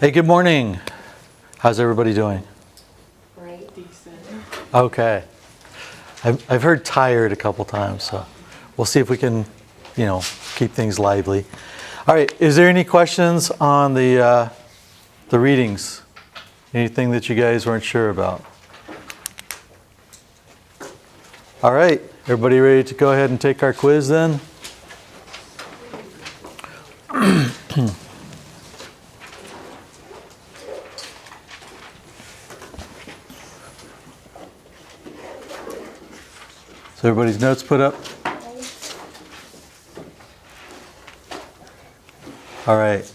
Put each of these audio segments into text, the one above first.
Hey, good morning. How's everybody doing? Right, decent. Okay. I've heard tired a couple times, so we'll see if we can, keep things lively. All right. Is there any questions on the readings? Anything that you guys weren't sure about? All right. Everybody ready to go ahead and take our quiz then? So everybody's notes put up? All right.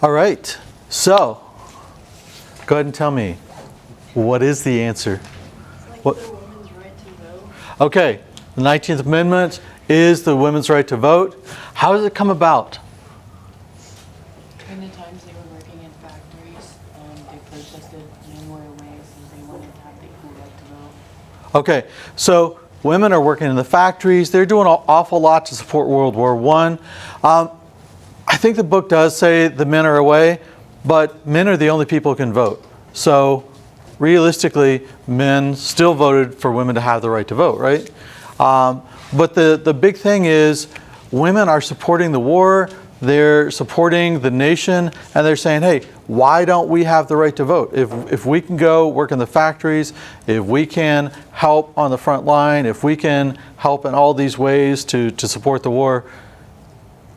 All right. So, go ahead and tell me, what is the answer? What? The women's right to vote. Okay. The 19th Amendment is the women's right to vote. How does it come about? In the times they were working in factories, they protested men were away, so they wanted to have the equal right to vote. Okay. So, women are working in the factories. They're doing an awful lot to support World War I. I think the book does say the men are away, but men are the only people who can vote. So realistically, men still voted for women to have the right to vote, right? But the big thing is women are supporting the war, they're supporting the nation, and they're saying, hey, why don't we have the right to vote? If we can go work in the factories, if we can help on the front line, if we can help in all these ways to support the war,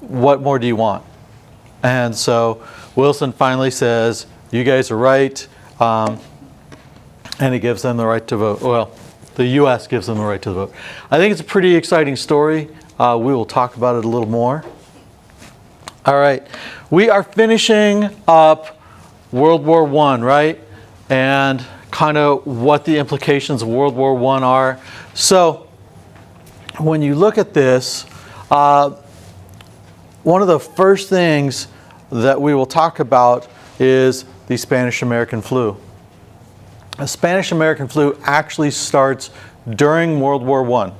what more do you want? And so Wilson finally says, you guys are right, and he gives them the right to vote. Well, the U.S. gives them the right to vote. I think it's a pretty exciting story. We will talk about it a little more. All right, we are finishing up World War I, right? And kind of what the implications of World War I are. So when you look at this, one of the first things that we will talk about is the Spanish-American flu. The Spanish-American flu actually starts during World War I.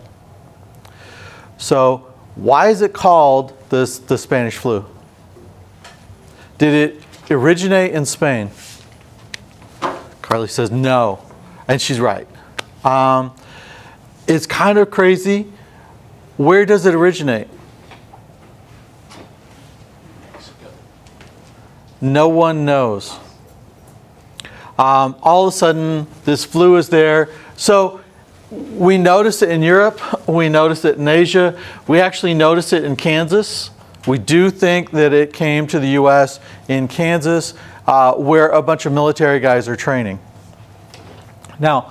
So why is it called the Spanish flu? Did it originate in Spain? Carly says no, and she's right. It's kind of crazy. Where does it originate? No one knows. All of a sudden, this flu is there. So we noticed it in Europe. We noticed it in Asia. We actually noticed it in Kansas. We do think that it came to the U.S. in Kansas, where a bunch of military guys are training. Now,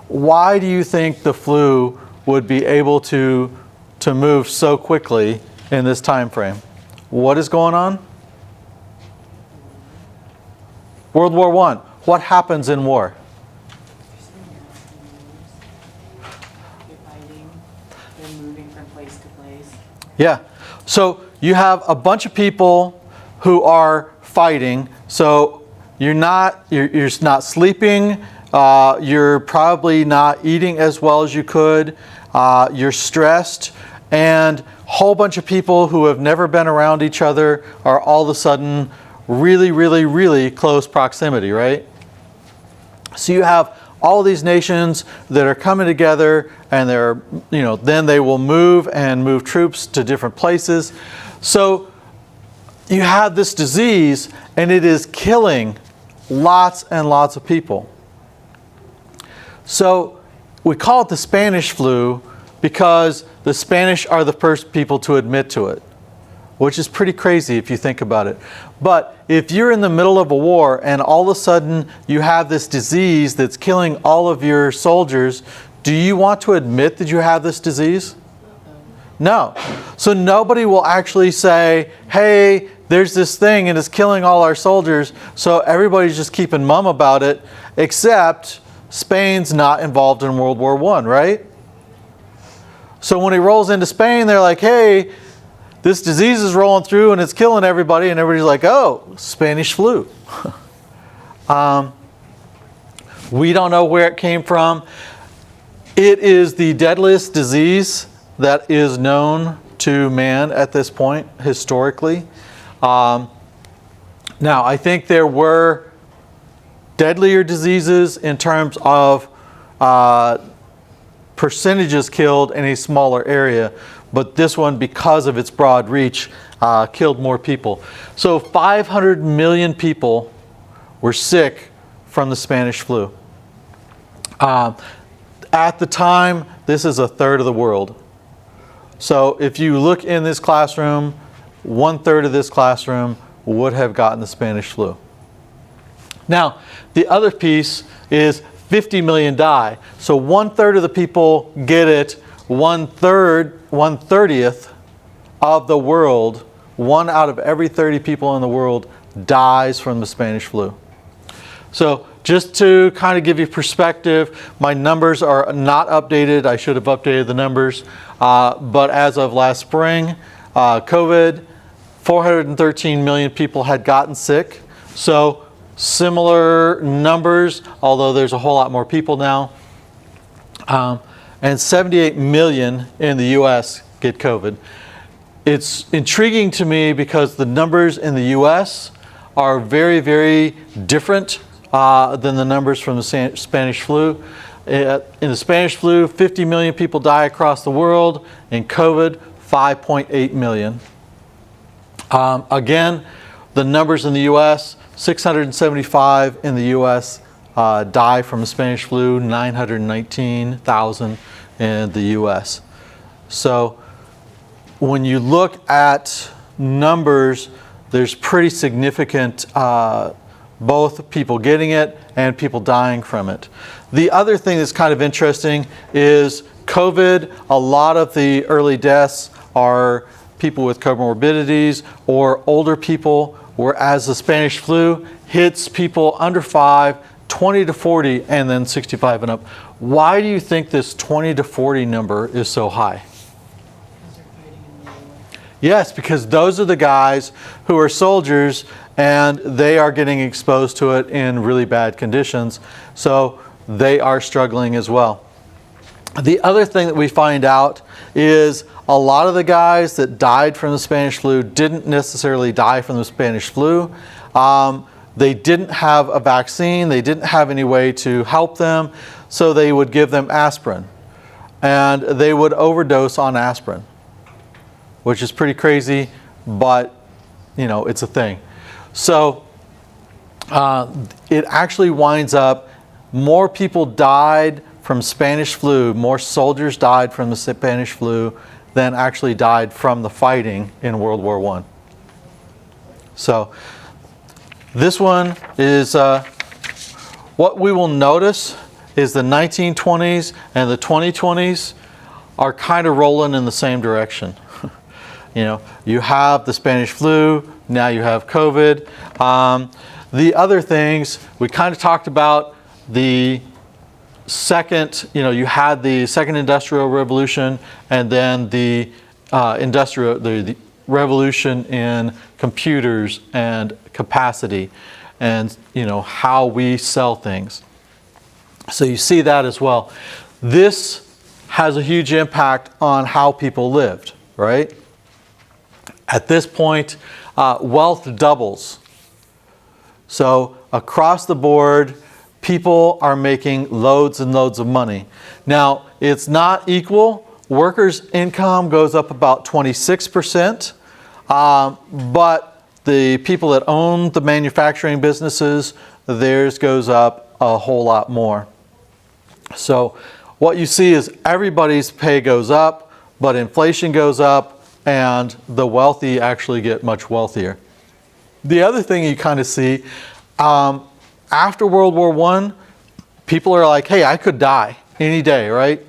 why do you think the flu would be able to move so quickly in this time frame? What is going on? World War I. What happens in war? They're fighting, they're moving from place to place. Yeah. So you have a bunch of people who are fighting. So you're not sleeping. You're probably not eating as well as you could. You're stressed, and a whole bunch of people who have never been around each other are all of a sudden really, really, really close proximity, right? So you have all these nations that are coming together, and they're, then they will move troops to different places. So you have this disease, and it is killing lots and lots of people. So we call it the Spanish flu because the Spanish are the first people to admit to it, which is pretty crazy if you think about it. But if you're in the middle of a war and all of a sudden you have this disease that's killing all of your soldiers, do you want to admit that you have this disease? No. So nobody will actually say, hey, there's this thing and it's killing all our soldiers, so everybody's just keeping mum about it, except Spain's not involved in World War I, right? So when he rolls into Spain, they're like, hey, this disease is rolling through and it's killing everybody, and everybody's like, oh, Spanish flu. We don't know where it came from. It is the deadliest disease that is known to man at this point, historically. Now, I think there were deadlier diseases in terms of percentages killed in a smaller area, but this one, because of its broad reach, killed more people. So 500 million people were sick from the Spanish flu. At the time, this is a third of the world. So if you look in this classroom, 1/3 of this classroom would have gotten the Spanish flu. Now, the other piece is 50 million die. So 1/3 of the people get it, 1/30th of the world, 1 out of every 30 people in the world dies from the Spanish flu. So just to kind of give you perspective, my numbers are not updated. I should have updated the numbers. But as of last spring, COVID, 413 million people had gotten sick. So similar numbers, although there's a whole lot more people now. And 78 million in the US get COVID. It's intriguing to me because the numbers in the US are very, very different than the numbers from the Spanish flu. In the Spanish flu, 50 million people die across the world. In COVID, 5.8 million. Again, the numbers in the U.S., 675 in the U.S. Die from the Spanish flu, 919,000 in the U.S. So when you look at numbers, there's pretty significant both people getting it and people dying from it. The other thing that's kind of interesting is COVID. A lot of the early deaths are people with comorbidities or older people, whereas the Spanish flu hits people under 5, 20 to 40, and then 65 and up. Why do you think this 20 to 40 number is so high? Because they're fighting in the war. Yes, because those are the guys who are soldiers and they are getting exposed to it in really bad conditions. So they are struggling as well. The other thing that we find out is a lot of the guys that died from the Spanish flu didn't necessarily die from the Spanish flu. They didn't have a vaccine. They didn't have any way to help them. So they would give them aspirin. And they would overdose on aspirin, which is pretty crazy, but you know, it's a thing. So it actually winds up, more people died from Spanish flu, more soldiers died from the Spanish flu than actually died from the fighting in World War I. So this one is, what we will notice is the 1920s and the 2020s are kind of rolling in the same direction. You know, you have the Spanish flu, now you have COVID. The other things, we kind of talked about the second, you know, you had the second industrial revolution and then the the revolution in computers and capacity and, you know, how we sell things. So you see that as well. This has a huge impact on how people lived, right? At this point, wealth doubles. So across the board, people are making loads and loads of money. Now, it's not equal. Workers' income goes up about 26%, but the people that own the manufacturing businesses, theirs goes up a whole lot more. So what you see is everybody's pay goes up, but inflation goes up, and the wealthy actually get much wealthier. The other thing you kind of see, after World War I, people are like, hey, I could die any day, right?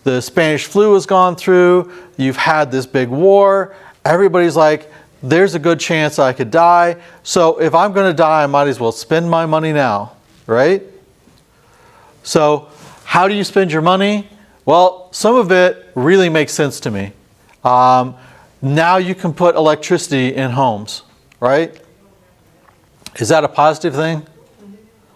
The Spanish flu has gone through, you've had this big war, everybody's like, there's a good chance I could die, so if I'm going to die, I might as well spend my money now, right? So how do you spend your money? Well, some of it really makes sense to me. Now you can put electricity in homes, right? Is that a positive thing?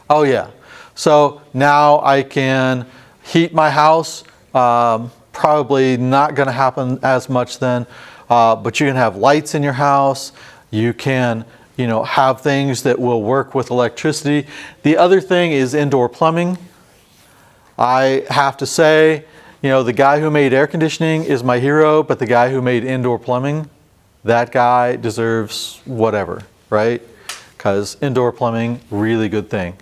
Oh yeah. So now I can heat my house. Probably not going to happen as much then, but you can have lights in your house. You can, you know, have things that will work with electricity. The other thing is indoor plumbing. I have to say, you know, the guy who made air conditioning is my hero, but the guy who made indoor plumbing, that guy deserves whatever, right? Because indoor plumbing, really good thing.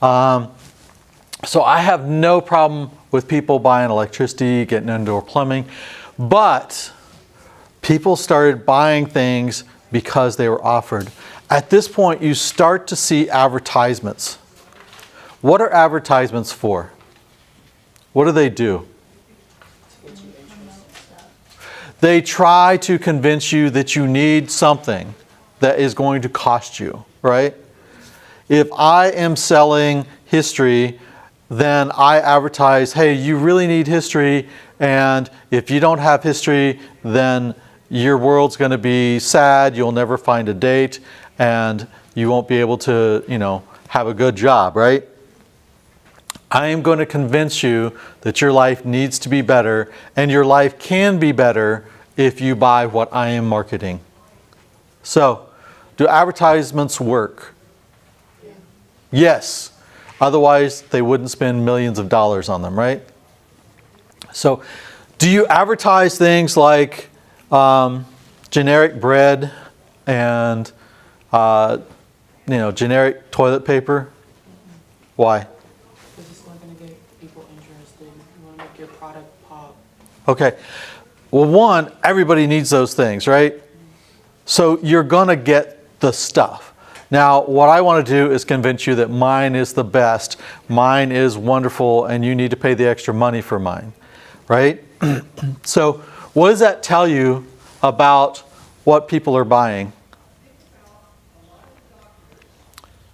So I have no problem with people buying electricity, getting indoor plumbing, but people started buying things because they were offered. At this point, you start to see advertisements. What are advertisements for? What do they do? They try to convince you that you need something that is going to cost you, right? If I am selling history, then I advertise, hey, you really need history, and if you don't have history, then your world's going to be sad, you'll never find a date, and you won't be able to, you know, have a good job, right? I am going to convince you that your life needs to be better, and your life can be better if you buy what I am marketing. So, do advertisements work? Yeah. Yes. Otherwise, they wouldn't spend millions of dollars on them, right? So, do you advertise things like generic bread and, generic toilet paper. Why? Because it's not gonna get people interested. You wanna make your product pop. Okay. Well, one, everybody needs those things, right? So you're going to get the stuff. Now, what I want to do is convince you that mine is the best, mine is wonderful, and you need to pay the extra money for mine, right? So what does that tell you about what people are buying?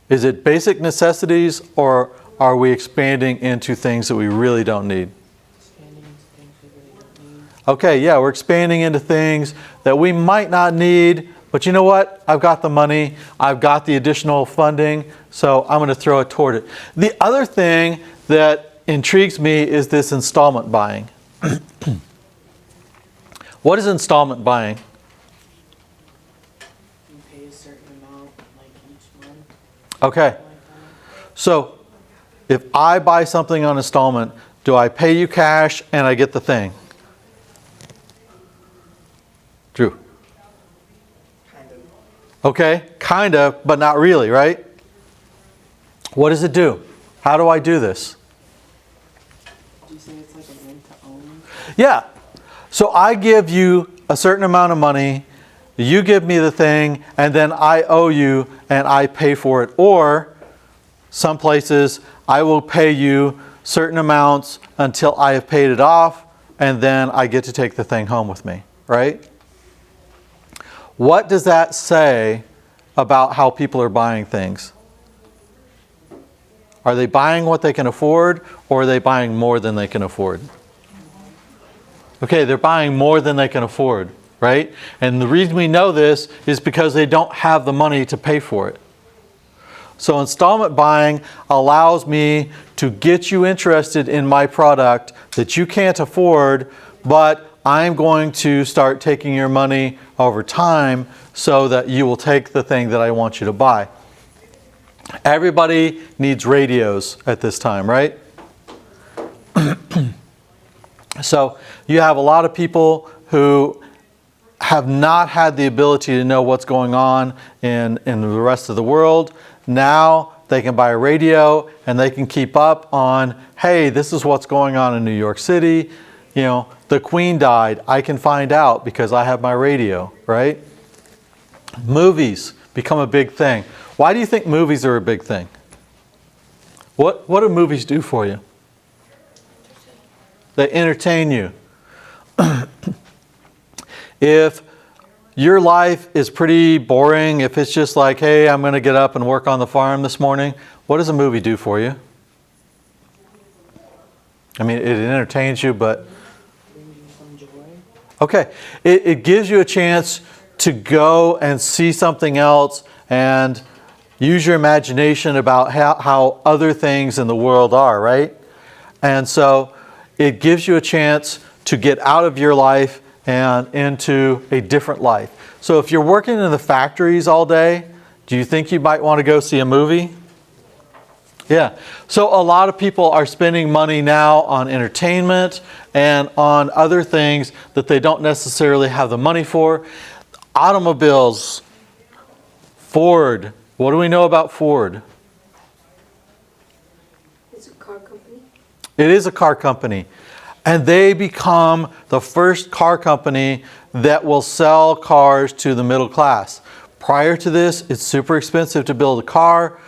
Is it basic necessities, or are we expanding into things that we really don't need? Expanding into things we really don't need. Okay, yeah, we're expanding into things that we might not need, but you know what? I've got the money, I've got the additional funding, so I'm going to throw it toward it. The other thing that intrigues me is this installment buying. What is installment buying? You pay a certain amount, like each month, Okay, like that. so if I buy something on installment, do I pay you cash and I get the thing? Drew? Okay, kind of, but not really, right? What does it do? How do I do this? Do you say it's like a rent to own? Yeah. So I give you a certain amount of money, you give me the thing, and then I owe you and I pay for it. Or some places I will pay you certain amounts until I have paid it off, and then I get to take the thing home with me, right? What does that say about how people are buying things? Are they buying what they can afford, or are they buying more than they can afford? Okay, they're buying more than they can afford, right? And the reason we know this is because they don't have the money to pay for it. So installment buying allows me to get you interested in my product that you can't afford, but I'm going to start taking your money over time so that you will take the thing that I want you to buy. Everybody needs radios at this time, right? So you have a lot of people who have not had the ability to know what's going on in the rest of the world. Now they can buy a radio and they can keep up on, hey, this is what's going on in New York City. You know, the Queen died. I can find out because I have my radio, right? Movies become a big thing. Why do you think movies are a big thing? What do movies do for you? They entertain you. If your life is pretty boring, if it's just like, hey, I'm going to get up and work on the farm this morning, what does a movie do for you? I mean, it entertains you, but... Bring you some joy. Okay, it gives you a chance to go and see something else and use your imagination about how other things in the world are, right? And so it gives you a chance to get out of your life and into a different life. So if you're working in the factories all day, do you think you might want to go see a movie? Yeah. So a lot of people are spending money now on entertainment and on other things that they don't necessarily have the money for. Automobiles, Ford. What do we know about Ford? It's a car company. It is a car company. And they become the first car company that will sell cars to the middle class. Prior to this, it's super expensive to build a car.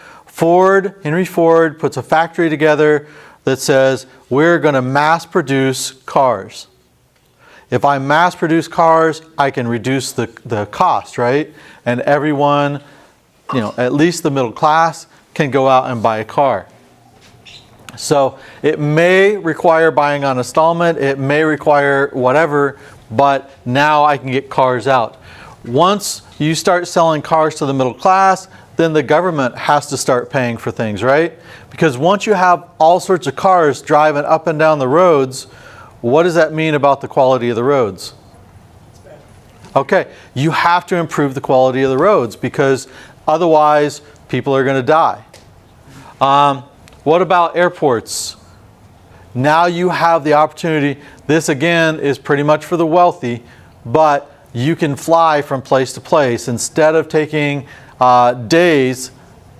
Henry Ford puts a factory together that says, we're going to mass produce cars. If I mass produce cars, I can reduce the cost, right? And everyone, at least the middle class, can go out and buy a car. So it may require buying on installment, it may require whatever, but now I can get cars out. Once you start selling cars to the middle class, then the government has to start paying for things, right? Because once you have all sorts of cars driving up and down the roads, what does that mean about the quality of the roads? Okay, you have to improve the quality of the roads because otherwise people are going to die. What about airports? Now you have the opportunity. This again is pretty much for the wealthy, but you can fly from place to place instead of taking days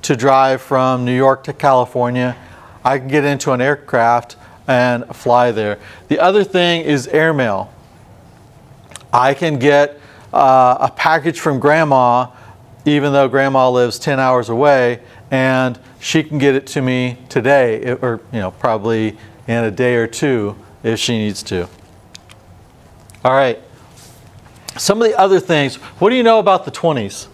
to drive from New York to California. I can get into an aircraft and fly there. The other thing is airmail. I can get a package from grandma, even though grandma lives 10 hours away, and she can get it to me today, or probably in a day or two if she needs to. All right. Some of the other things. What do you know about the 20s?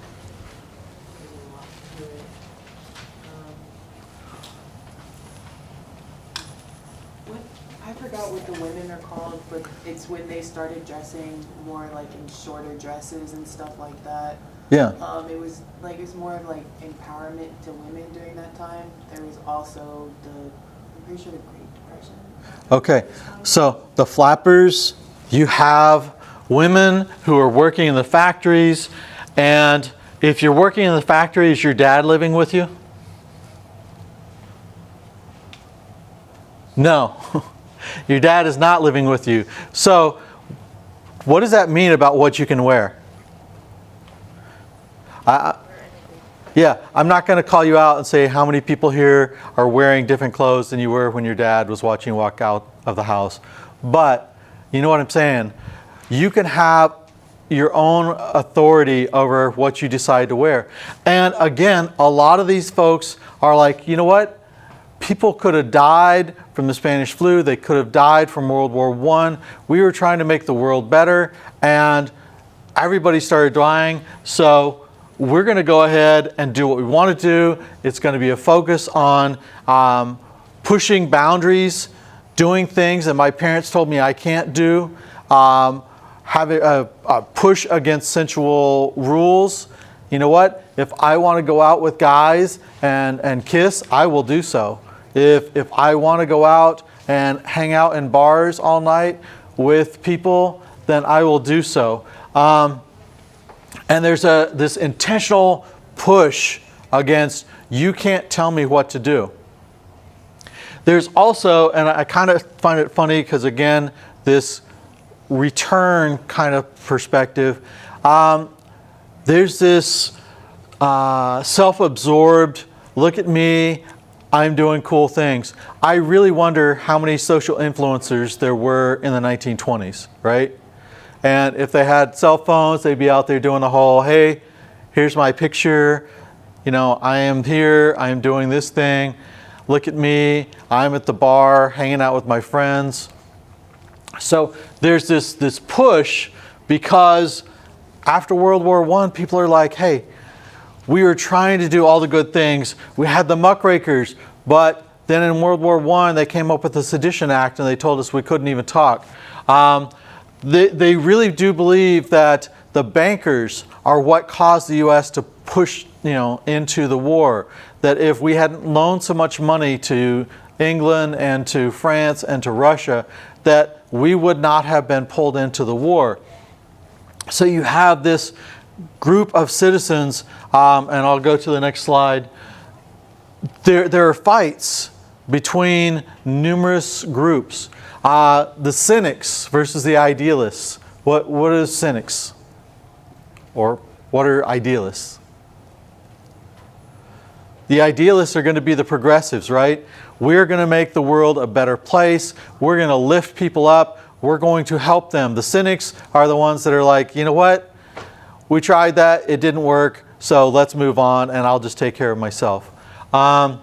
I forgot what the women are called, but it's when they started dressing more like in shorter dresses and stuff like that. Yeah. It was more of like empowerment to women during that time. There was also I'm pretty sure the Great Depression. Okay. So the flappers, you have women who are working in the factories, and if you're working in the factory, is your dad living with you? No. Your dad is not living with you. So what does that mean about what you can wear? Yeah, I'm not going to call you out and say how many people here are wearing different clothes than you were when your dad was watching you walk out of the house. But you know what I'm saying? You can have your own authority over what you decide to wear. And again, a lot of these folks are like, you know what? People could have died from the Spanish flu. They could have died from World War I. We were trying to make the world better, and everybody started dying. So we're going to go ahead and do what we want to do. It's going to be a focus on pushing boundaries, doing things that my parents told me I can't do, having a push against sensual rules. You know what? If I want to go out with guys and kiss, I will do so. If I want to go out and hang out in bars all night with people, then I will do so. And there's this intentional push against, you can't tell me what to do. There's also, and I kind of find it funny because again, this return kind of perspective, there's this self-absorbed, look at me, I'm doing cool things. I really wonder how many social influencers there were in the 1920s, right? And if they had cell phones, they'd be out there doing the whole, hey, here's my picture. I am here, I am doing this thing. Look at me, I'm at the bar, hanging out with my friends. So there's this push because after World War I, people are like, hey, we were trying to do all the good things. We had the muckrakers, but then in World War I, they came up with the Sedition Act and they told us we couldn't even talk. They really do believe that the bankers are what caused the U.S. to push, into the war. That if we hadn't loaned so much money to England and to France and to Russia, that we would not have been pulled into the war. So you have this group of citizens, and I'll go to the next slide. There are fights between numerous groups. The cynics versus the idealists. What is cynics? Or what are idealists? The idealists are going to be the progressives, right? We're going to make the world a better place. We're going to lift people up. We're going to help them. The cynics are the ones that are like, you know what? We tried that, it didn't work, so let's move on and I'll just take care of myself. The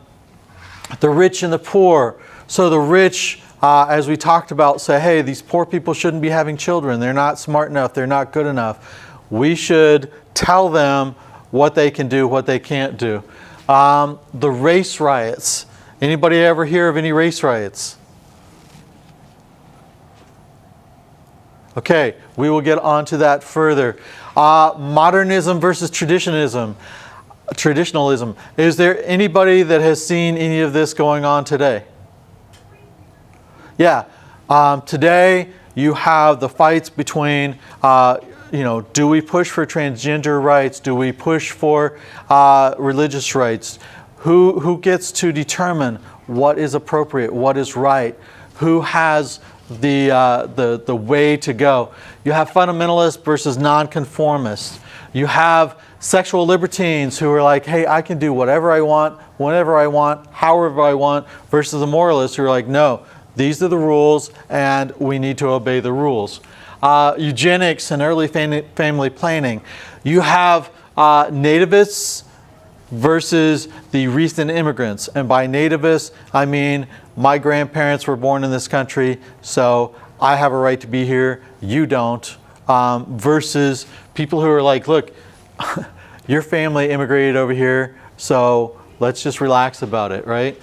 rich and the poor. So the rich, as we talked about, say, hey, these poor people shouldn't be having children. They're not smart enough. They're not good enough. We should tell them what they can do, what they can't do. The race riots. Anybody ever hear of any race riots? Okay, we will get onto that further. Modernism versus traditionalism. Is there anybody that has seen any of this going on today? Yeah. Today you have the fights between, do we push for transgender rights? Do we push for religious rights? Who gets to determine what is appropriate, what is right? Who has the way to go. You have fundamentalists versus nonconformists. You have sexual libertines who are like, hey, I can do whatever I want, whenever I want, however I want, versus the moralists who are like, no, these are the rules and we need to obey the rules. Eugenics and early family planning. You have nativists versus the recent immigrants. And by nativists, I mean my grandparents were born in this country, so I have a right to be here, you don't. Versus people who are like, look, your family immigrated over here, so let's just relax about it, right?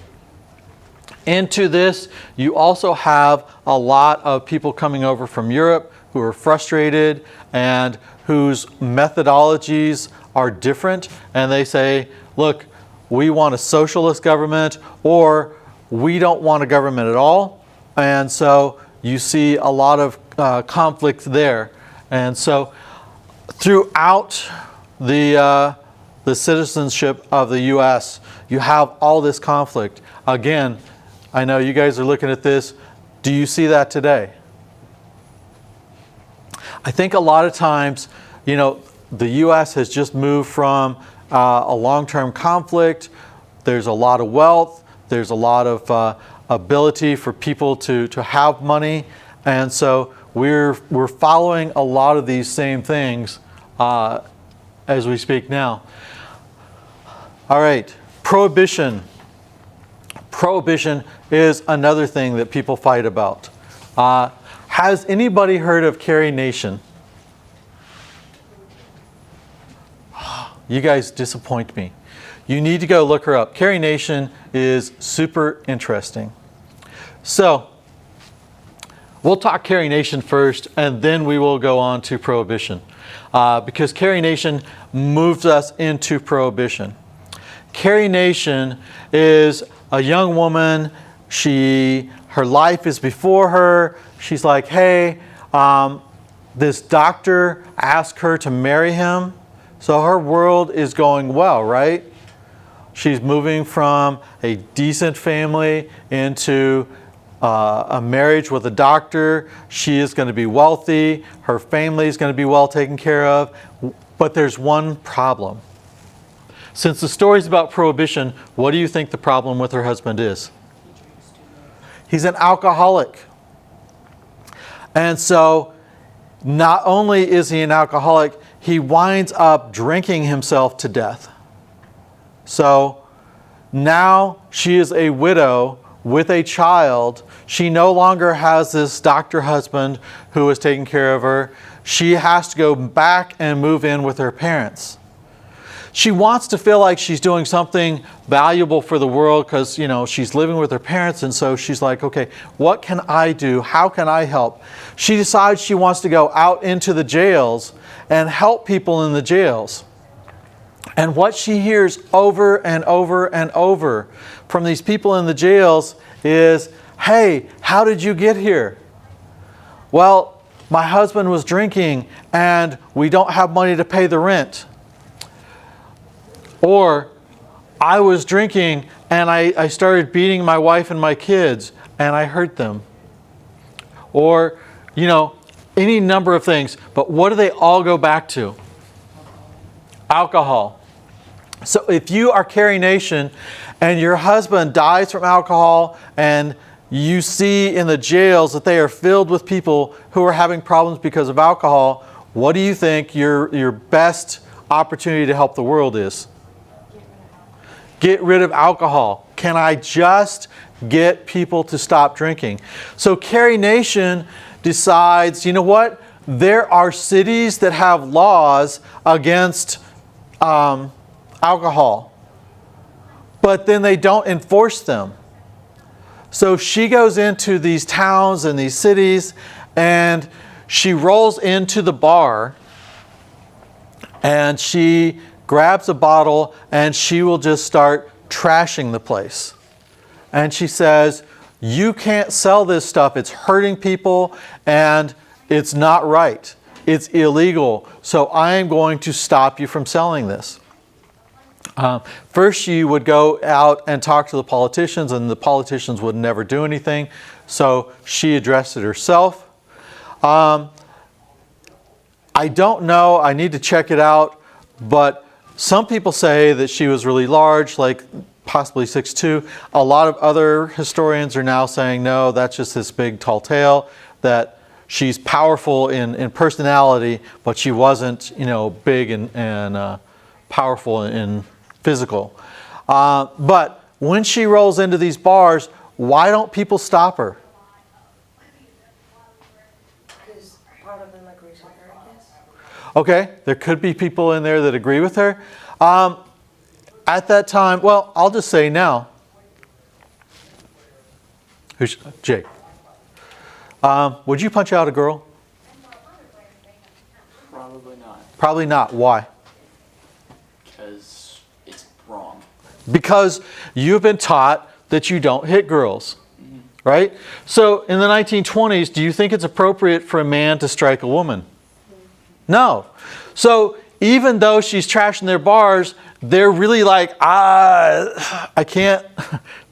Into this, you also have a lot of people coming over from Europe who are frustrated and whose methodologies are different, and they say, look, we want a socialist government, or we don't want a government at all. And so you see a lot of conflict there. And so throughout the citizenship of the U.S., you have all this conflict. Again, I know you guys are looking at this. Do you see that today? I think a lot of times, you know, the U.S. has just moved from a long-term conflict. There's a lot of wealth. There's a lot of ability for people to have money. And so we're following a lot of these same things as we speak now. All right, prohibition. Prohibition is another thing that people fight about. Has anybody heard of Carrie Nation? You guys disappoint me. You need to go look her up. Carrie Nation is super interesting. So, we'll talk Carrie Nation first, and then we will go on to prohibition. Because Carrie Nation moves us into prohibition. Carrie Nation is a young woman. Her life is before her. She's like, hey, this doctor asked her to marry him. So her world is going well, right? She's moving from a decent family into a marriage with a doctor. She is going to be wealthy. Her family is going to be well taken care of. But there's one problem. Since the story's about prohibition, what do you think the problem with her husband is? He's an alcoholic. And so not only is he an alcoholic, he winds up drinking himself to death. So now she is a widow with a child. She no longer has this doctor husband who is taking care of her. She has to go back and move in with her parents. She wants to feel like she's doing something valuable for the world because, you know, she's living with her parents, and so she's like, okay, what can I do? How can I help? She decides she wants to go out into the jails and help people in the jails. And what she hears over and over and over from these people in the jails is, hey, how did you get here? Well, my husband was drinking and we don't have money to pay the rent. Or, I was drinking and I started beating my wife and my kids and I hurt them. Or, you know, any number of things. But what do they all go back to? Alcohol. So if you are Carrie Nation and your husband dies from alcohol and you see in the jails that they are filled with people who are having problems because of alcohol, what do you think your best opportunity to help the world is? Get rid of alcohol. Can I just get people to stop drinking? So Carrie Nation decides, you know what? There are cities that have laws against alcohol, but then they don't enforce them. So she goes into these towns and these cities and she rolls into the bar and she grabs a bottle and she will just start trashing the place. And she says, you can't sell this stuff. It's hurting people and it's not right. It's illegal. So I am going to stop you from selling this. First, she would go out and talk to the politicians, and the politicians would never do anything. So she addressed it herself. I don't know, I need to check it out, but some people say that she was really large, like possibly 6'2". A lot of other historians are now saying, no, that's just this big tall tale, that she's powerful in personality, but she wasn't, big and powerful in physical. But when she rolls into these bars, why don't people stop her? Because part of them agrees with her, I guess. Okay, there could be people in there that agree with her. At that time, well, I'll just say now. Who's Jake? Would you punch out a girl? Probably not, Probably not. Why? because it's wrong. Because you've been taught that you don't hit girls, right? So in the 1920s, do you think it's appropriate for a man to strike a woman? No. So even though she's trashing their bars, they're really like, I can't,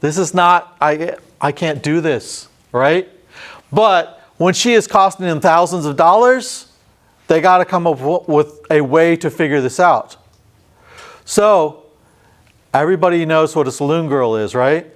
this is not, I can't do this, right? But when she is costing them thousands of dollars, they got to come up with a way to figure this out. So everybody knows what a saloon girl is, right?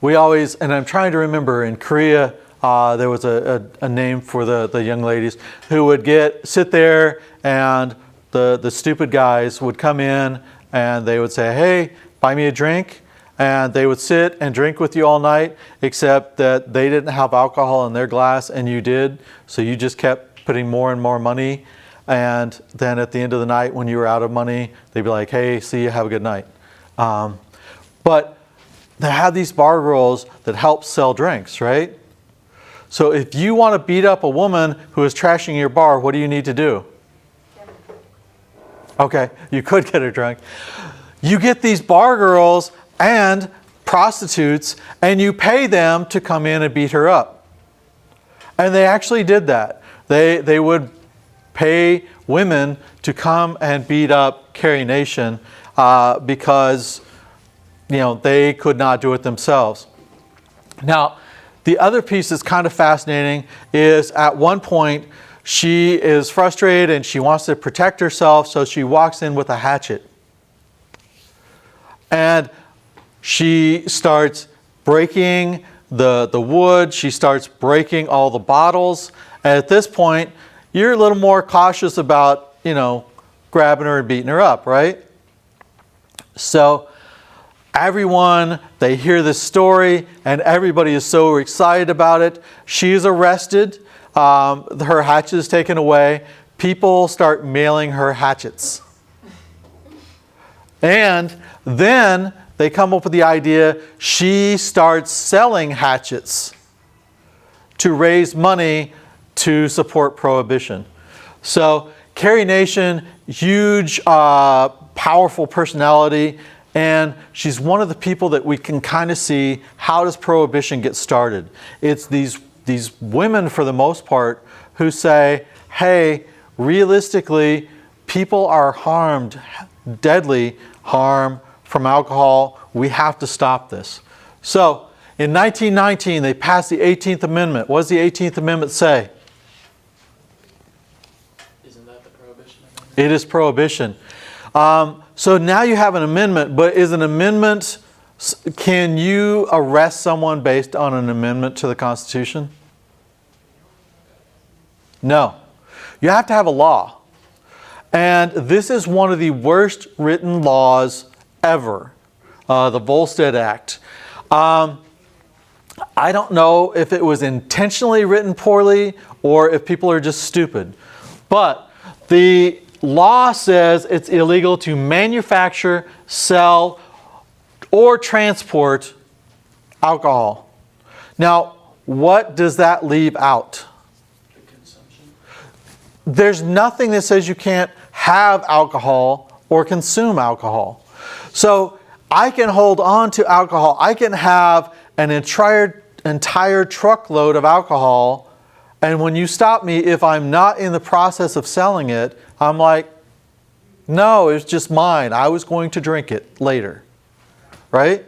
We always, and I'm trying to remember, in Korea, there was a name for the young ladies who would sit there, and the stupid guys would come in and they would say, hey, buy me a drink. And they would sit and drink with you all night, except that they didn't have alcohol in their glass and you did. So you just kept putting more and more money. And then at the end of the night, when you were out of money, they'd be like, hey, see you, have a good night. But they have these bar girls that help sell drinks, right? So if you want to beat up a woman who is trashing your bar, what do you need to do? Okay, you could get her drunk. You get these bar girls and prostitutes, and you pay them to come in and beat her up. And they actually did that. They would pay women to come and beat up Carrie Nation because they could not do it themselves. Now, the other piece that's kind of fascinating is at one point she is frustrated and she wants to protect herself, so she walks in with a hatchet. And she starts breaking the wood. She starts breaking all the bottles. And at this point, you're a little more cautious about, grabbing her and beating her up, right? So everyone, they hear this story and everybody is so excited about it. She's arrested. Her hatchet is taken away. People start mailing her hatchets. And then they come up with the idea, she starts selling hatchets to raise money to support prohibition. So Carrie Nation, huge, powerful personality, and she's one of the people that we can kind of see, how does prohibition get started? It's these women, for the most part, who say, hey, realistically, people are harmed, deadly harm from alcohol. We have to stop this. So in 1919, they passed the 18th Amendment. What does the 18th Amendment say? Isn't that the Prohibition Amendment? It is prohibition. So now you have an amendment, but is an amendment, can you arrest someone based on an amendment to the Constitution? No. You have to have a law. And this is one of the worst written laws ever, the Volstead Act. I don't know if it was intentionally written poorly or if people are just stupid. But the law says it's illegal to manufacture, sell, or transport alcohol. Now, what does that leave out? The consumption? There's nothing that says you can't have alcohol or consume alcohol. So I can hold on to alcohol. I can have an entire truckload of alcohol, and when you stop me, if I'm not in the process of selling it, I'm like, no, it's just mine. I was going to drink it later. Right?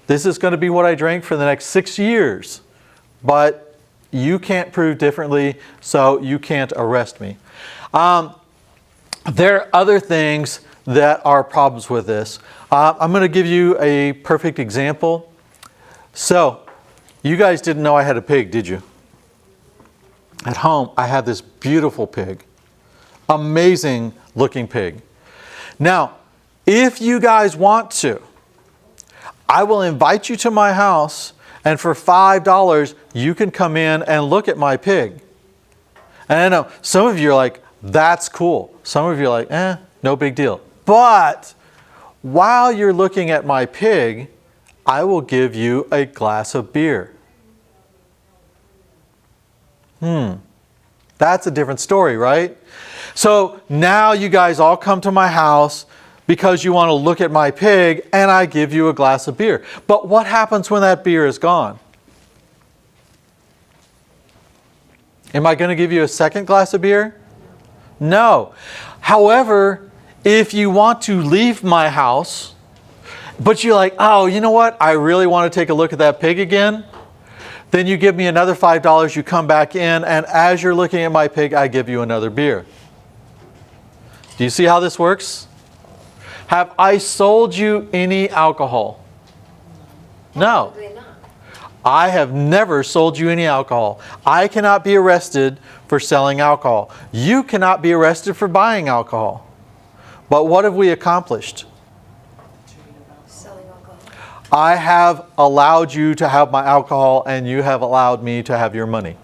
This is going to be what I drink for the next 6 years. But you can't prove differently, so you can't arrest me. There are other things that are problems with this. I'm going to give you a perfect example. So, you guys didn't know I had a pig, did you? At home, I had this beautiful pig. Amazing looking pig. Now, if you guys want to, I will invite you to my house, and for $5, you can come in and look at my pig. And I know some of you are like, that's cool. Some of you are like, no big deal. But while you're looking at my pig, I will give you a glass of beer. That's a different story, right? So now you guys all come to my house because you want to look at my pig, and I give you a glass of beer. But what happens when that beer is gone? Am I going to give you a second glass of beer? No. However, if you want to leave my house, but you're like, oh, you know what? I really want to take a look at that pig again. Then you give me another $5, you come back in, and as you're looking at my pig, I give you another beer. Do you see how this works? Have I sold you any alcohol? No. Probably not. I have never sold you any alcohol. I cannot be arrested for selling alcohol. You cannot be arrested for buying alcohol. But what have we accomplished? Selling alcohol. I have allowed you to have my alcohol, and you have allowed me to have your money.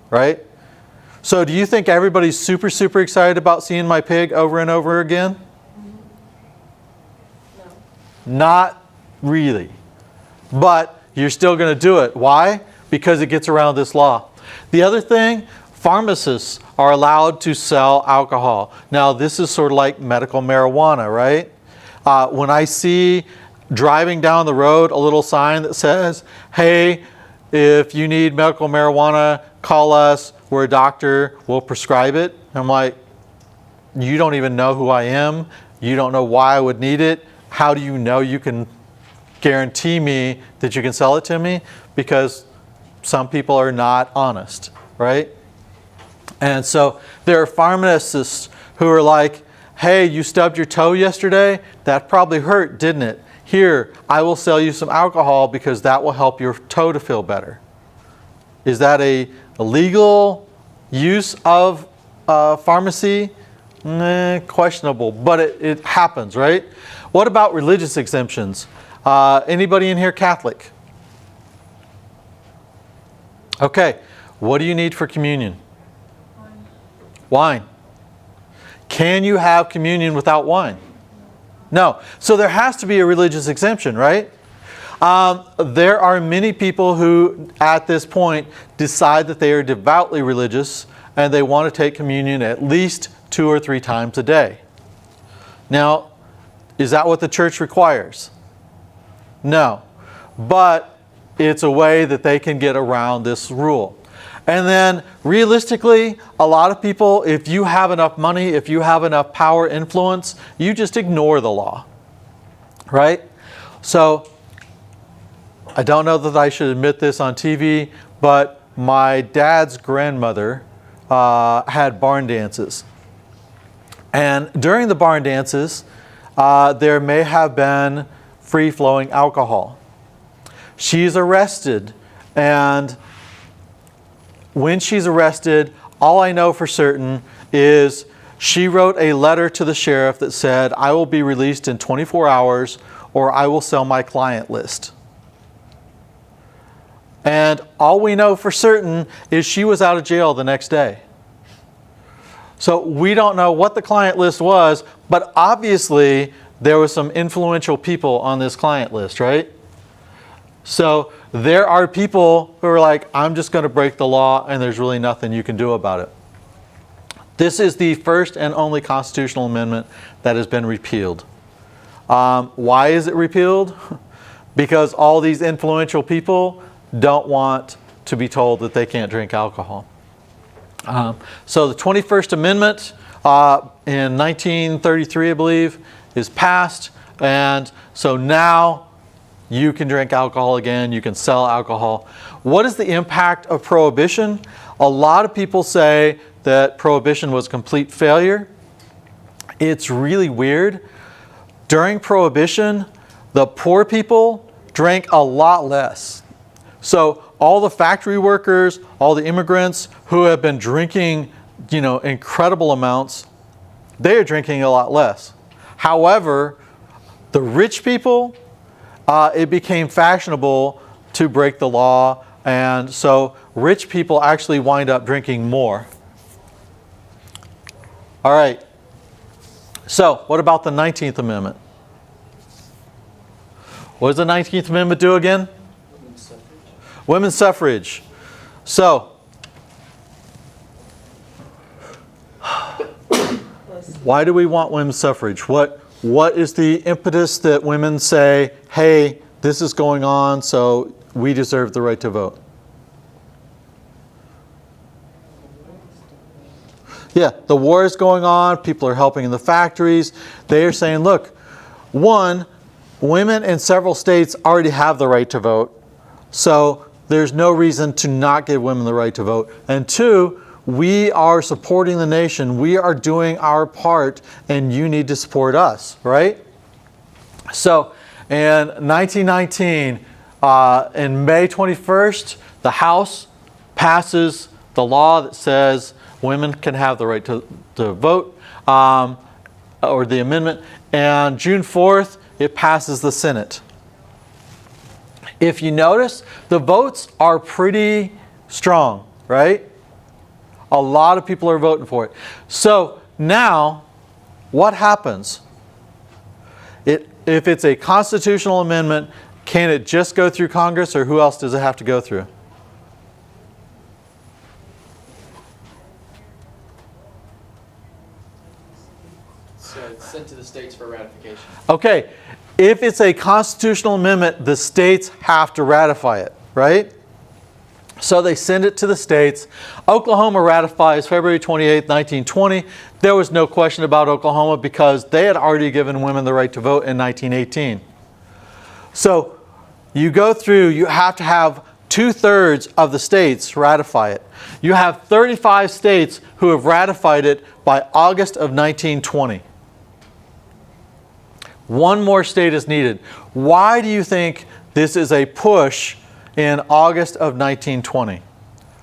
Right? So do you think everybody's super, super excited about seeing my pig over and over again? No. Not really. But you're still going to do it. Why? Because it gets around this law. The other thing, pharmacists are allowed to sell alcohol. Now, this is sort of like medical marijuana, right? When I see driving down the road a little sign that says, hey, if you need medical marijuana, call us. We're a doctor. We'll prescribe it. I'm like, you don't even know who I am. You don't know why I would need it. How do you know you can guarantee me that you can sell it to me? Because some people are not honest, right? And so there are pharmacists who are like, hey, you stubbed your toe yesterday? That probably hurt, didn't it? Here, I will sell you some alcohol because that will help your toe to feel better. Is that a legal use of pharmacy? Questionable, but it happens, right? What about religious exemptions? Anybody in here Catholic? Okay, what do you need for communion? Wine. Can you have communion without wine? No. So there has to be a religious exemption, right? There are many people who, at this point, decide that they are devoutly religious and they want to take communion at least 2 or 3 times a day. Now, is that what the church requires? No. But it's a way that they can get around this rule. And then, realistically, a lot of people, if you have enough money, if you have enough power, influence, you just ignore the law. Right? So, I don't know that I should admit this on TV, but my dad's grandmother had barn dances. And during the barn dances, there may have been free-flowing alcohol. She's arrested, and when she's arrested, all I know for certain is she wrote a letter to the sheriff that said, I will be released in 24 hours or I will sell my client list. And all we know for certain is she was out of jail the next day. So we don't know what the client list was, but obviously there were some influential people on this client list, right? So there are people who are like, I'm just going to break the law and there's really nothing you can do about it. This is the first and only constitutional amendment that has been repealed. Why is it repealed? Because all these influential people don't want to be told that they can't drink alcohol. So the 21st Amendment in 1933, I believe, is passed. And so now you can drink alcohol again, you can sell alcohol. What is the impact of prohibition? A lot of people say that prohibition was a complete failure. It's really weird. During prohibition, the poor people drank a lot less. So all the factory workers, all the immigrants who have been drinking, incredible amounts, they are drinking a lot less. However, the rich people, it became fashionable to break the law, and so rich people actually wind up drinking more. All right. So, what about the 19th Amendment? What does the 19th Amendment do again? Women's suffrage. Women's suffrage. So, why do we want women's suffrage? What is the impetus that women say, hey, this is going on, so we deserve the right to vote? Yeah, the war is going on. People are helping in the factories. They are saying, look, one, women in several states already have the right to vote. So there's no reason to not give women the right to vote. And two, we are supporting the nation. We are doing our part, and you need to support us, right? So in 1919, in May 21st, the House passes the law that says women can have the right to vote, or the amendment. And June 4th, it passes the Senate. If you notice, the votes are pretty strong, right? A lot of people are voting for it. So now, what happens? If it's a constitutional amendment, can it just go through Congress, or who else does it have to go through? So it's sent to the states for ratification. Okay, if it's a constitutional amendment, the states have to ratify it, right? So they send it to the states. Oklahoma ratifies February 28, 1920. There was no question about Oklahoma because they had already given women the right to vote in 1918. So you go through, you have to have 2/3 of the states ratify it. You have 35 states who have ratified it by August of 1920. One more state is needed. Why do you think this is a push in August of 1920?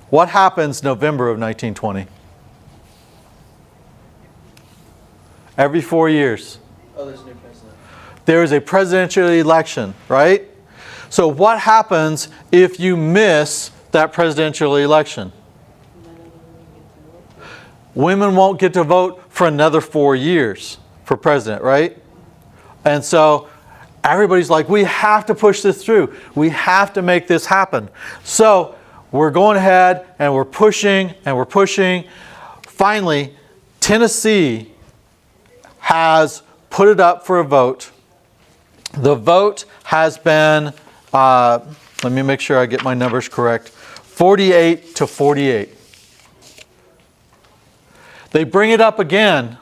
What happens November of 1920? Every 4 years. Oh, there's a new president. There is a presidential election, right? So what happens if you miss that presidential election? Women won't get to vote for another 4 years for president, right? And so everybody's like, we have to push this through. We have to make this happen. So we're going ahead and we're pushing and we're pushing. Finally, Tennessee has put it up for a vote. The vote has been, let me make sure I get my numbers correct, 48 to 48. They bring it up again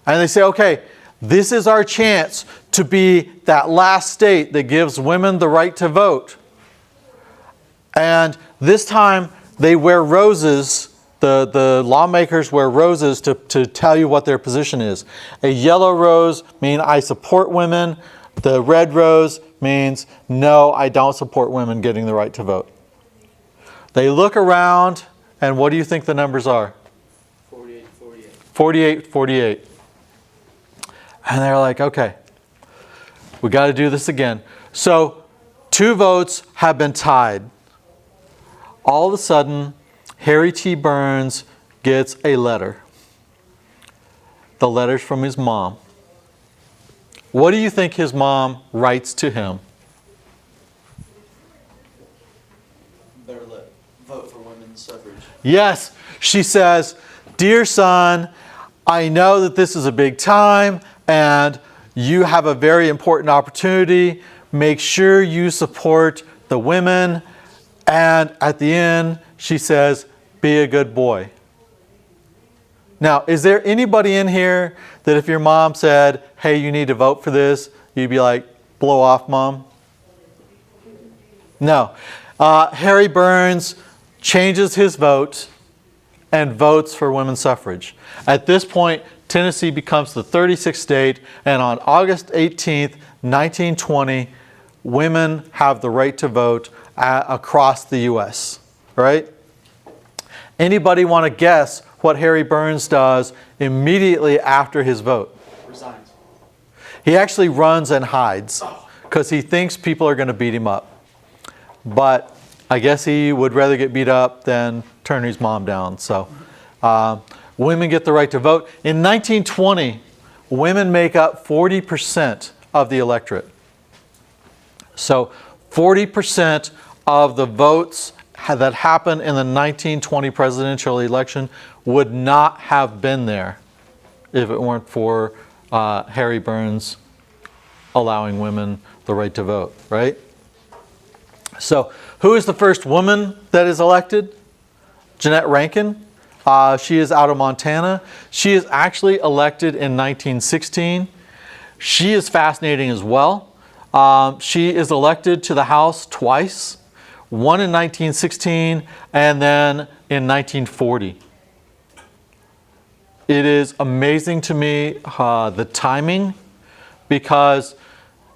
and they say, okay, this is our chance to be that last state that gives women the right to vote. And this time they wear roses. The lawmakers wear roses to tell you what their position is. A yellow rose means I support women. The red rose means no, I don't support women getting the right to vote. They look around and what do you think the numbers are? 48, 48. 48, 48. And they're like, okay, we got to do this again. So 2 votes have been tied. All of a sudden, Harry T. Burns gets a letter. The letter's from his mom. What do you think his mom writes to him? Better vote for women's suffrage. Yes, she says, dear son, I know that this is a big time and you have a very important opportunity. Make sure you support the women. And at the end, she says, be a good boy. Now, is there anybody in here that if your mom said, hey, you need to vote for this, you'd be like, blow off, mom? No. Harry Burns changes his vote and votes for women's suffrage. At this point, Tennessee becomes the 36th state, and on August 18th, 1920, women have the right to vote across the U.S., right? Anybody want to guess what Harry Burns does immediately after his vote? Resigns. He actually runs and hides because he thinks people are going to beat him up. But I guess he would rather get beat up than turn his mom down. So women get the right to vote. In 1920, women make up 40% of the electorate. So 40% of the votes that happened in the 1920 presidential election would not have been there if it weren't for Harry Burns allowing women the right to vote, right? So who is the first woman that is elected? Jeanette Rankin. She is out of Montana. She is actually elected in 1916. She is fascinating as well. She is elected to the House twice, one in 1916 and then in 1940. It is amazing to me the timing, because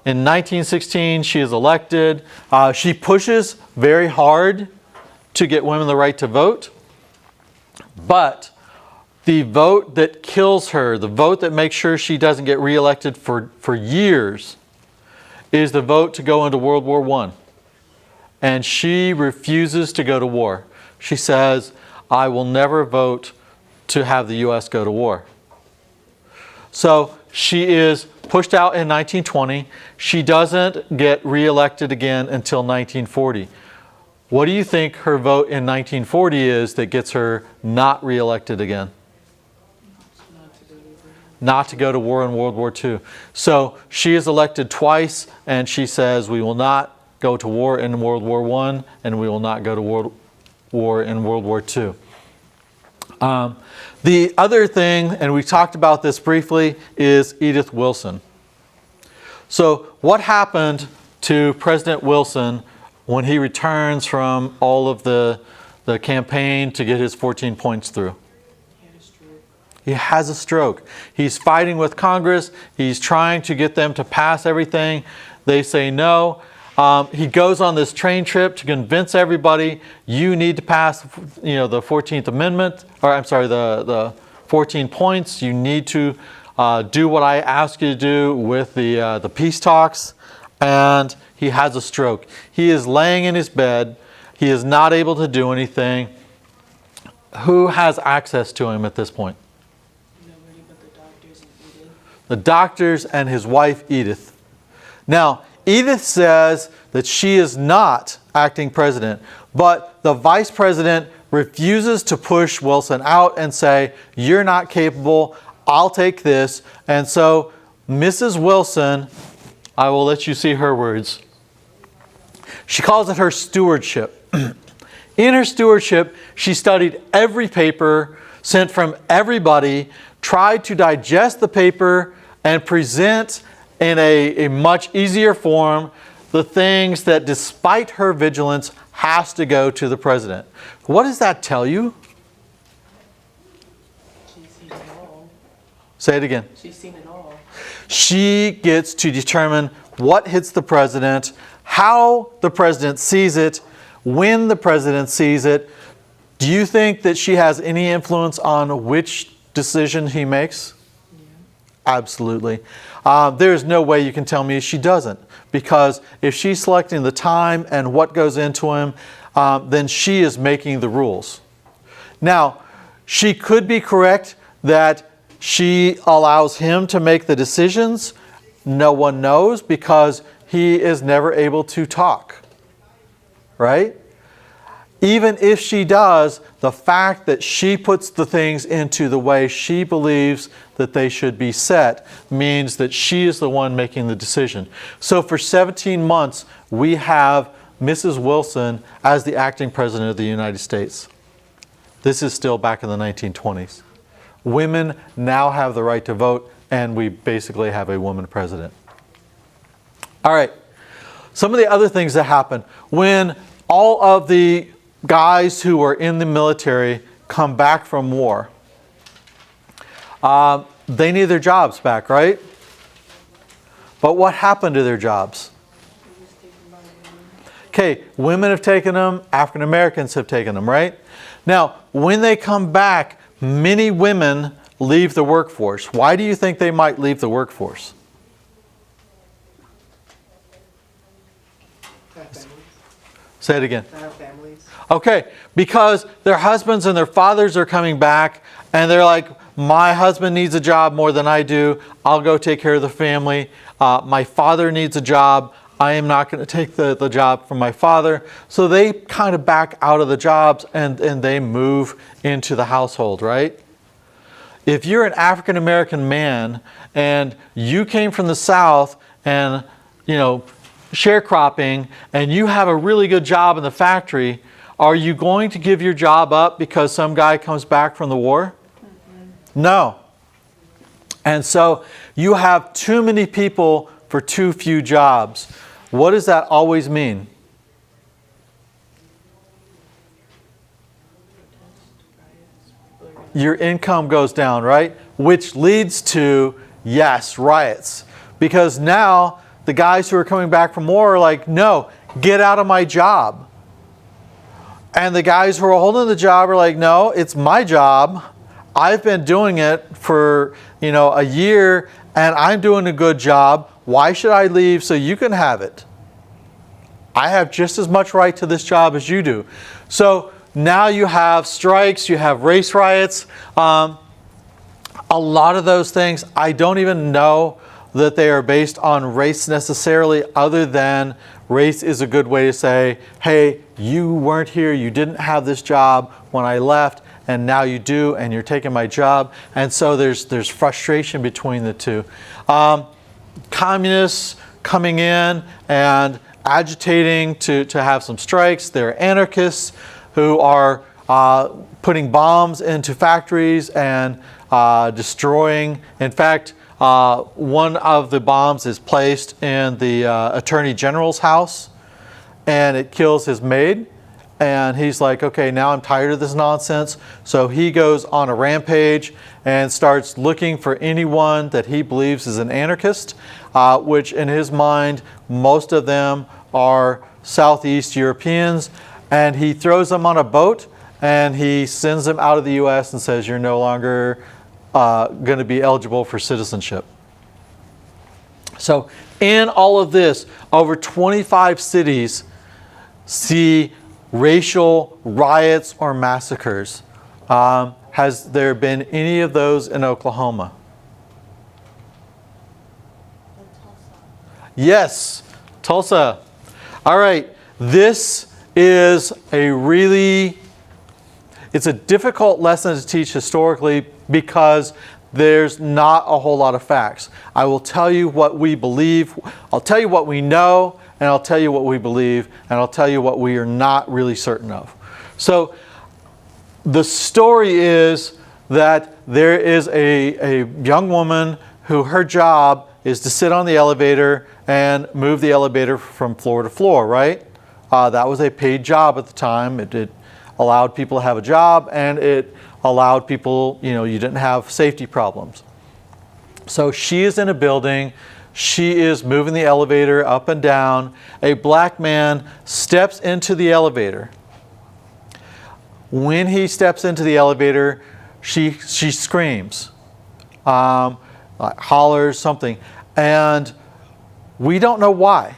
in 1916 she is elected. She pushes very hard to get women the right to vote, but the vote that kills her, the vote that makes sure she doesn't get reelected for years, is the vote to go into World War I. And she refuses to go to war. She says, I will never vote to have the U.S. go to war. So she is pushed out in 1920. She doesn't get reelected again until 1940. What do you think her vote in 1940 is that gets her not reelected again? Not to go to war in World War II. So she is elected twice, and she says, we will not go to war in World War I, and we will not go to war in World War II. The other thing, and we talked about this briefly, is Edith Wilson. So what happened to President Wilson when he returns from all of the campaign to get his 14 points through? He has a stroke. He's fighting with Congress. He's trying to get them to pass everything. They say no. He goes on this train trip to convince everybody, you need to pass, the 14th Amendment, or I'm sorry, the 14 points. You need to do what I ask you to do with the peace talks. And he has a stroke. He is laying in his bed. He is not able to do anything. Who has access to him at this point? Nobody but the doctors and Edith. The doctors and his wife, Edith. Now, Edith says that she is not acting president, but the vice president refuses to push Wilson out and say, you're not capable, I'll take this. And so Mrs. Wilson, I will let you see her words. She calls it her stewardship. In her stewardship, she studied every paper sent from everybody, tried to digest the paper and present in a much easier form the things that, despite her vigilance, has to go to the president. What does that tell you? She's seen it all. Say it again. She's seen it all. She gets to determine what hits the president, how the president sees it, when the president sees it. Do you think that she has any influence on which decision he makes? Yeah. Absolutely. There's no way you can tell me she doesn't, because if she's selecting the time and what goes into him, then she is making the rules. Now, she could be correct that she allows him to make the decisions. No one knows, because he is never able to talk, right? Even if she does, the fact that she puts the things into the way she believes that they should be set means that she is the one making the decision. So for 17 months, we have Mrs. Wilson as the acting president of the United States. This is still back in the 1920s. Women now have the right to vote, and we basically have a woman president. All right. some of the other things that happen when all of the guys who are in the military come back from war. They need their jobs back, right? But what happened to their jobs? Okay, women have taken them, African Americans have taken them, right? Now, when they come back, many women leave the workforce. Why do you think they might leave the workforce? To have families. Say it again. To have families. Okay, because their husbands and their fathers are coming back and they're like, my husband needs a job more than I do. I'll go take care of the family. My father needs a job. I am not going to take the job from my father. So they kind of back out of the jobs and they move into the household, right? If you're an African American man and you came from the South and, sharecropping and you have a really good job in the factory, are you going to give your job up because some guy comes back from the war? No. And so you have too many people for too few jobs. What does that always mean? Your income goes down, right? Which leads to, yes, riots. Because now the guys who are coming back from war are like, no, get out of my job. And the guys who are holding the job are like, no, it's my job. I've been doing it for, a year and I'm doing a good job. Why should I leave so you can have it? I have just as much right to this job as you do. So now you have strikes, you have race riots. A lot of those things, I don't even know that they are based on race necessarily, other than race is a good way to say, hey, you weren't here, you didn't have this job when I left, and now you do, and you're taking my job. And so there's frustration between the two. Communists coming in and agitating to have some strikes. There are anarchists who are putting bombs into factories and destroying. In fact, one of the bombs is placed in the Attorney General's house and it kills his maid. And he's like, okay, now I'm tired of this nonsense. So he goes on a rampage and starts looking for anyone that he believes is an anarchist, which in his mind, most of them are Southeast Europeans. And he throws them on a boat and he sends them out of the US and says, you're no longer going to be eligible for citizenship. So in all of this, over 25 cities see racial riots or massacres. Has there been any of those in Oklahoma? Yes, Tulsa. All right, this is it's a difficult lesson to teach historically because there's not a whole lot of facts. I will tell you what we believe, I'll tell you what we know, and I'll tell you what we believe, and I'll tell you what we are not really certain of. So the story is that there is a young woman who her job is to sit on the elevator and move the elevator from floor to floor, right? That was a paid job at the time. It allowed people to have a job, and it allowed people, you didn't have safety problems. So she is in a building. She is moving the elevator up and down. A black man steps into the elevator. When he steps into the elevator, she screams, hollers, something. And we don't know why.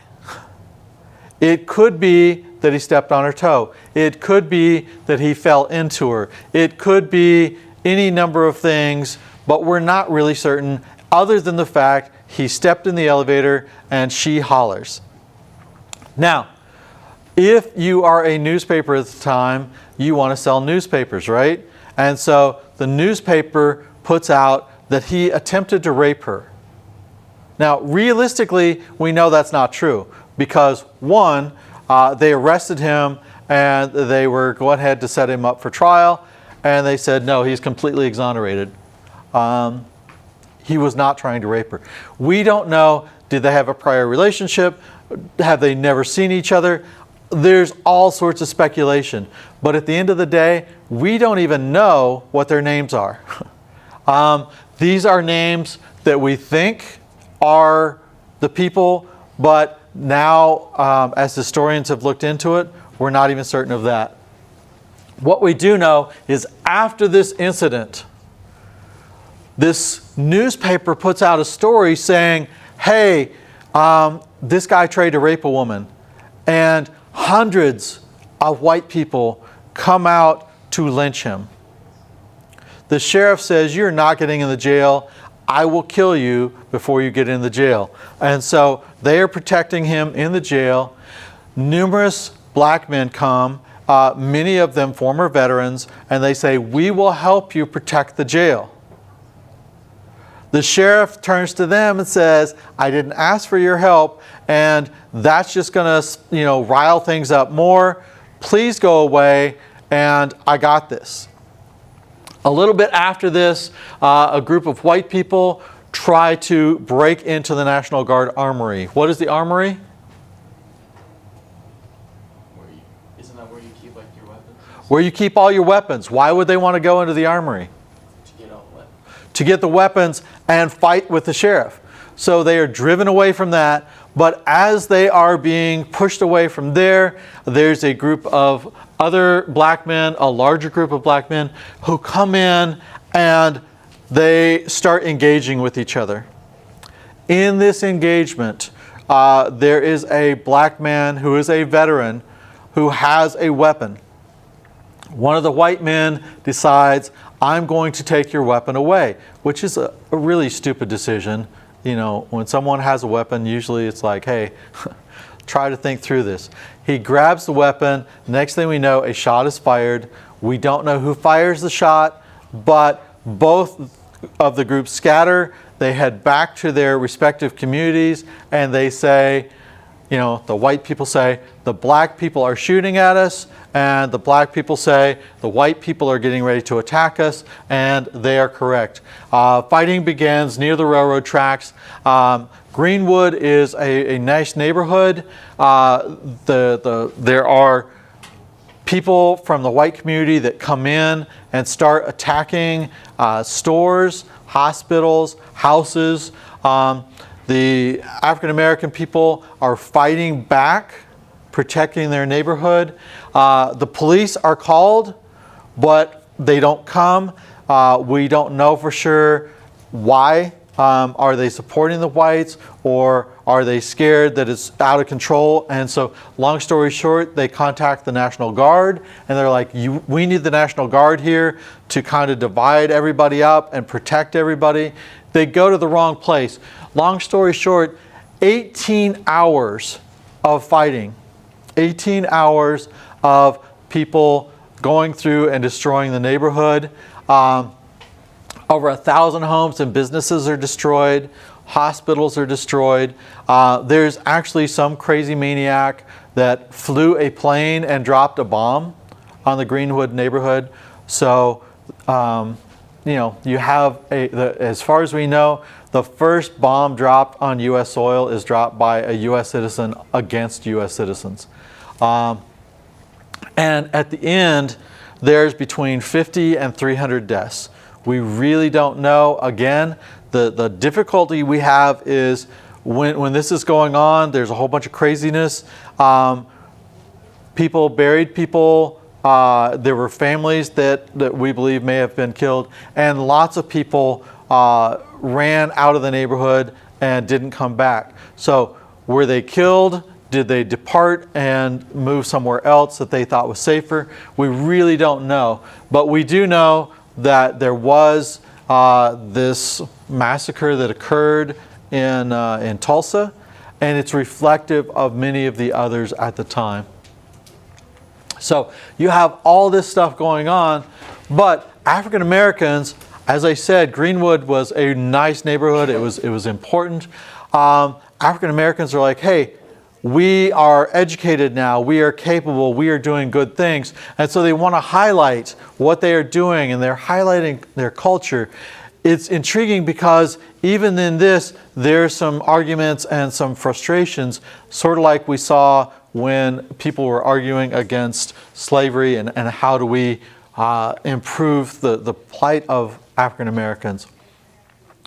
It could be that he stepped on her toe. It could be that he fell into her. It could be any number of things, but we're not really certain, other than the fact he stepped in the elevator and she hollers. Now, if you are a newspaper at the time, you want to sell newspapers, right? And so the newspaper puts out that he attempted to rape her. Now, realistically, we know that's not true because, one, they arrested him and they were going ahead to set him up for trial, and they said, no, he's completely exonerated. He was not trying to rape her. We don't know, did they have a prior relationship? Have they never seen each other? There's all sorts of speculation. But at the end of the day, we don't even know what their names are. These are names that we think are the people, but now, as historians have looked into it, we're not even certain of that. What we do know is after this incident, this newspaper puts out a story saying, hey, this guy tried to rape a woman. And hundreds of white people come out to lynch him. The sheriff says, you're not getting in the jail. I will kill you before you get in the jail. And so they are protecting him in the jail. Numerous black men come, many of them former veterans, and they say, we will help you protect the jail. The sheriff turns to them and says, I didn't ask for your help, and that's just going to, rile things up more. Please go away, and I got this. A little bit after this, a group of white people try to break into the National Guard armory. What is the armory? Isn't that where you keep like your weapons? Where you keep all your weapons. Why would they want to go into the armory? To get all the weapons. To get the weapons and fight with the sheriff. So they are driven away from that. But as they are being pushed away from there, there's a group of other black men, a larger group of black men, who come in and they start engaging with each other. In this engagement, there is a black man who is a veteran who has a weapon. One of the white men decides, I'm going to take your weapon away, which is a really stupid decision. When someone has a weapon, usually it's like, hey, try to think through this. He grabs the weapon. Next thing we know, a shot is fired. We don't know who fires the shot, but both of the groups scatter. They head back to their respective communities, and they say, the white people say, the black people are shooting at us, and the black people say, the white people are getting ready to attack us, and they are correct. Fighting begins near the railroad tracks. Greenwood is a nice neighborhood. There are people from the white community that come in and start attacking stores, hospitals, houses. The African American people are fighting back, protecting their neighborhood. The police are called, but they don't come. We don't know for sure why. Are they supporting the whites, or are they scared that it's out of control? And so, long story short, they contact the National Guard, and they're like, we need the National Guard here to kind of divide everybody up and protect everybody. They go to the wrong place. Long story short, 18 hours of fighting, 18 hours of people going through and destroying the neighborhood. Over 1,000 homes and businesses are destroyed. Hospitals are destroyed. There's actually some crazy maniac that flew a plane and dropped a bomb on the Greenwood neighborhood. So, you have, as far as we know, the first bomb dropped on U.S. soil is dropped by a U.S. citizen against U.S. citizens. And at the end, there's between 50 and 300 deaths. We really don't know. Again, the difficulty we have is when this is going on, there's a whole bunch of craziness. People buried people. There were families that we believe may have been killed. And lots of people ran out of the neighborhood and didn't come back. So were they killed? Did they depart and move somewhere else that they thought was safer? We really don't know. But we do know that there was this massacre that occurred in Tulsa, and it's reflective of many of the others at the time. So you have all this stuff going on, but African Americans, as I said, Greenwood was a nice neighborhood. It was important. African Americans are like, hey, we are educated now, we are capable, we are doing good things. And so they want to highlight what they are doing, and they're highlighting their culture. it's intriguing because even in this, there's some arguments and some frustrations, sort of like we saw when people were arguing against slavery and how do we improve the plight of African Americans.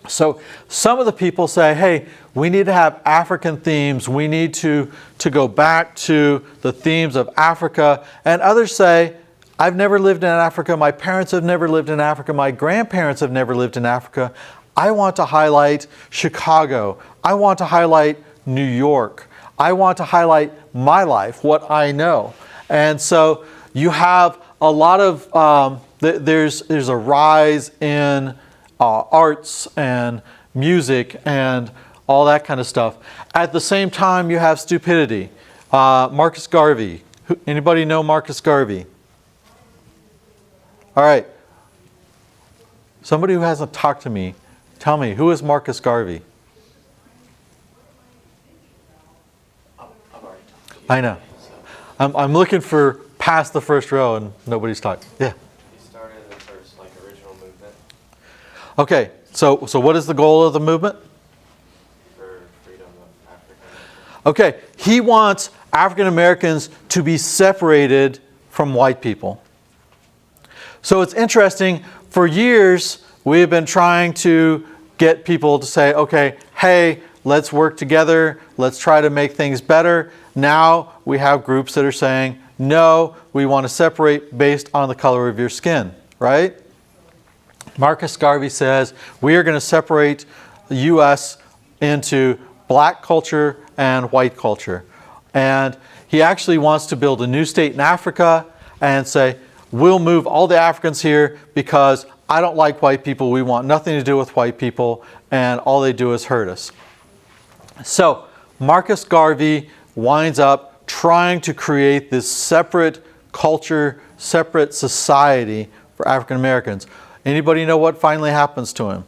So some of the people say, hey, we need to have African themes. We need to go back to the themes of Africa. And others say, I've never lived in Africa. My parents have never lived in Africa. My grandparents have never lived in Africa. I want to highlight Chicago. I want to highlight New York. I want to highlight my life, what I know. And so you have a lot of, there's a rise in arts and music and all that kind of stuff. At the same time, you have stupidity. Marcus Garvey. Anybody know Marcus Garvey? All right. Somebody who hasn't talked to me, tell me, who is Marcus Garvey? I've already talked. I know. I'm looking for past the first row and nobody's talking. Yeah. He started the first original movement Okay. So what is the goal of the movement? for freedom of Africa. Okay. He wants African Americans to be separated from white people. So it's interesting, for years we have been trying to get people to say, okay, hey, let's work together, let's try to make things better. Now we have groups that are saying, no, we want to separate based on the color of your skin, right? Marcus Garvey says, we are going to separate the U.S. into black culture and white culture. And he actually wants to build a new state in Africa and say, we'll move all the Africans here because I don't like white people. We want nothing to do with white people, and all they do is hurt us. So Marcus Garvey winds up trying to create this separate culture, separate society for African Americans. Anybody know what finally happens to him?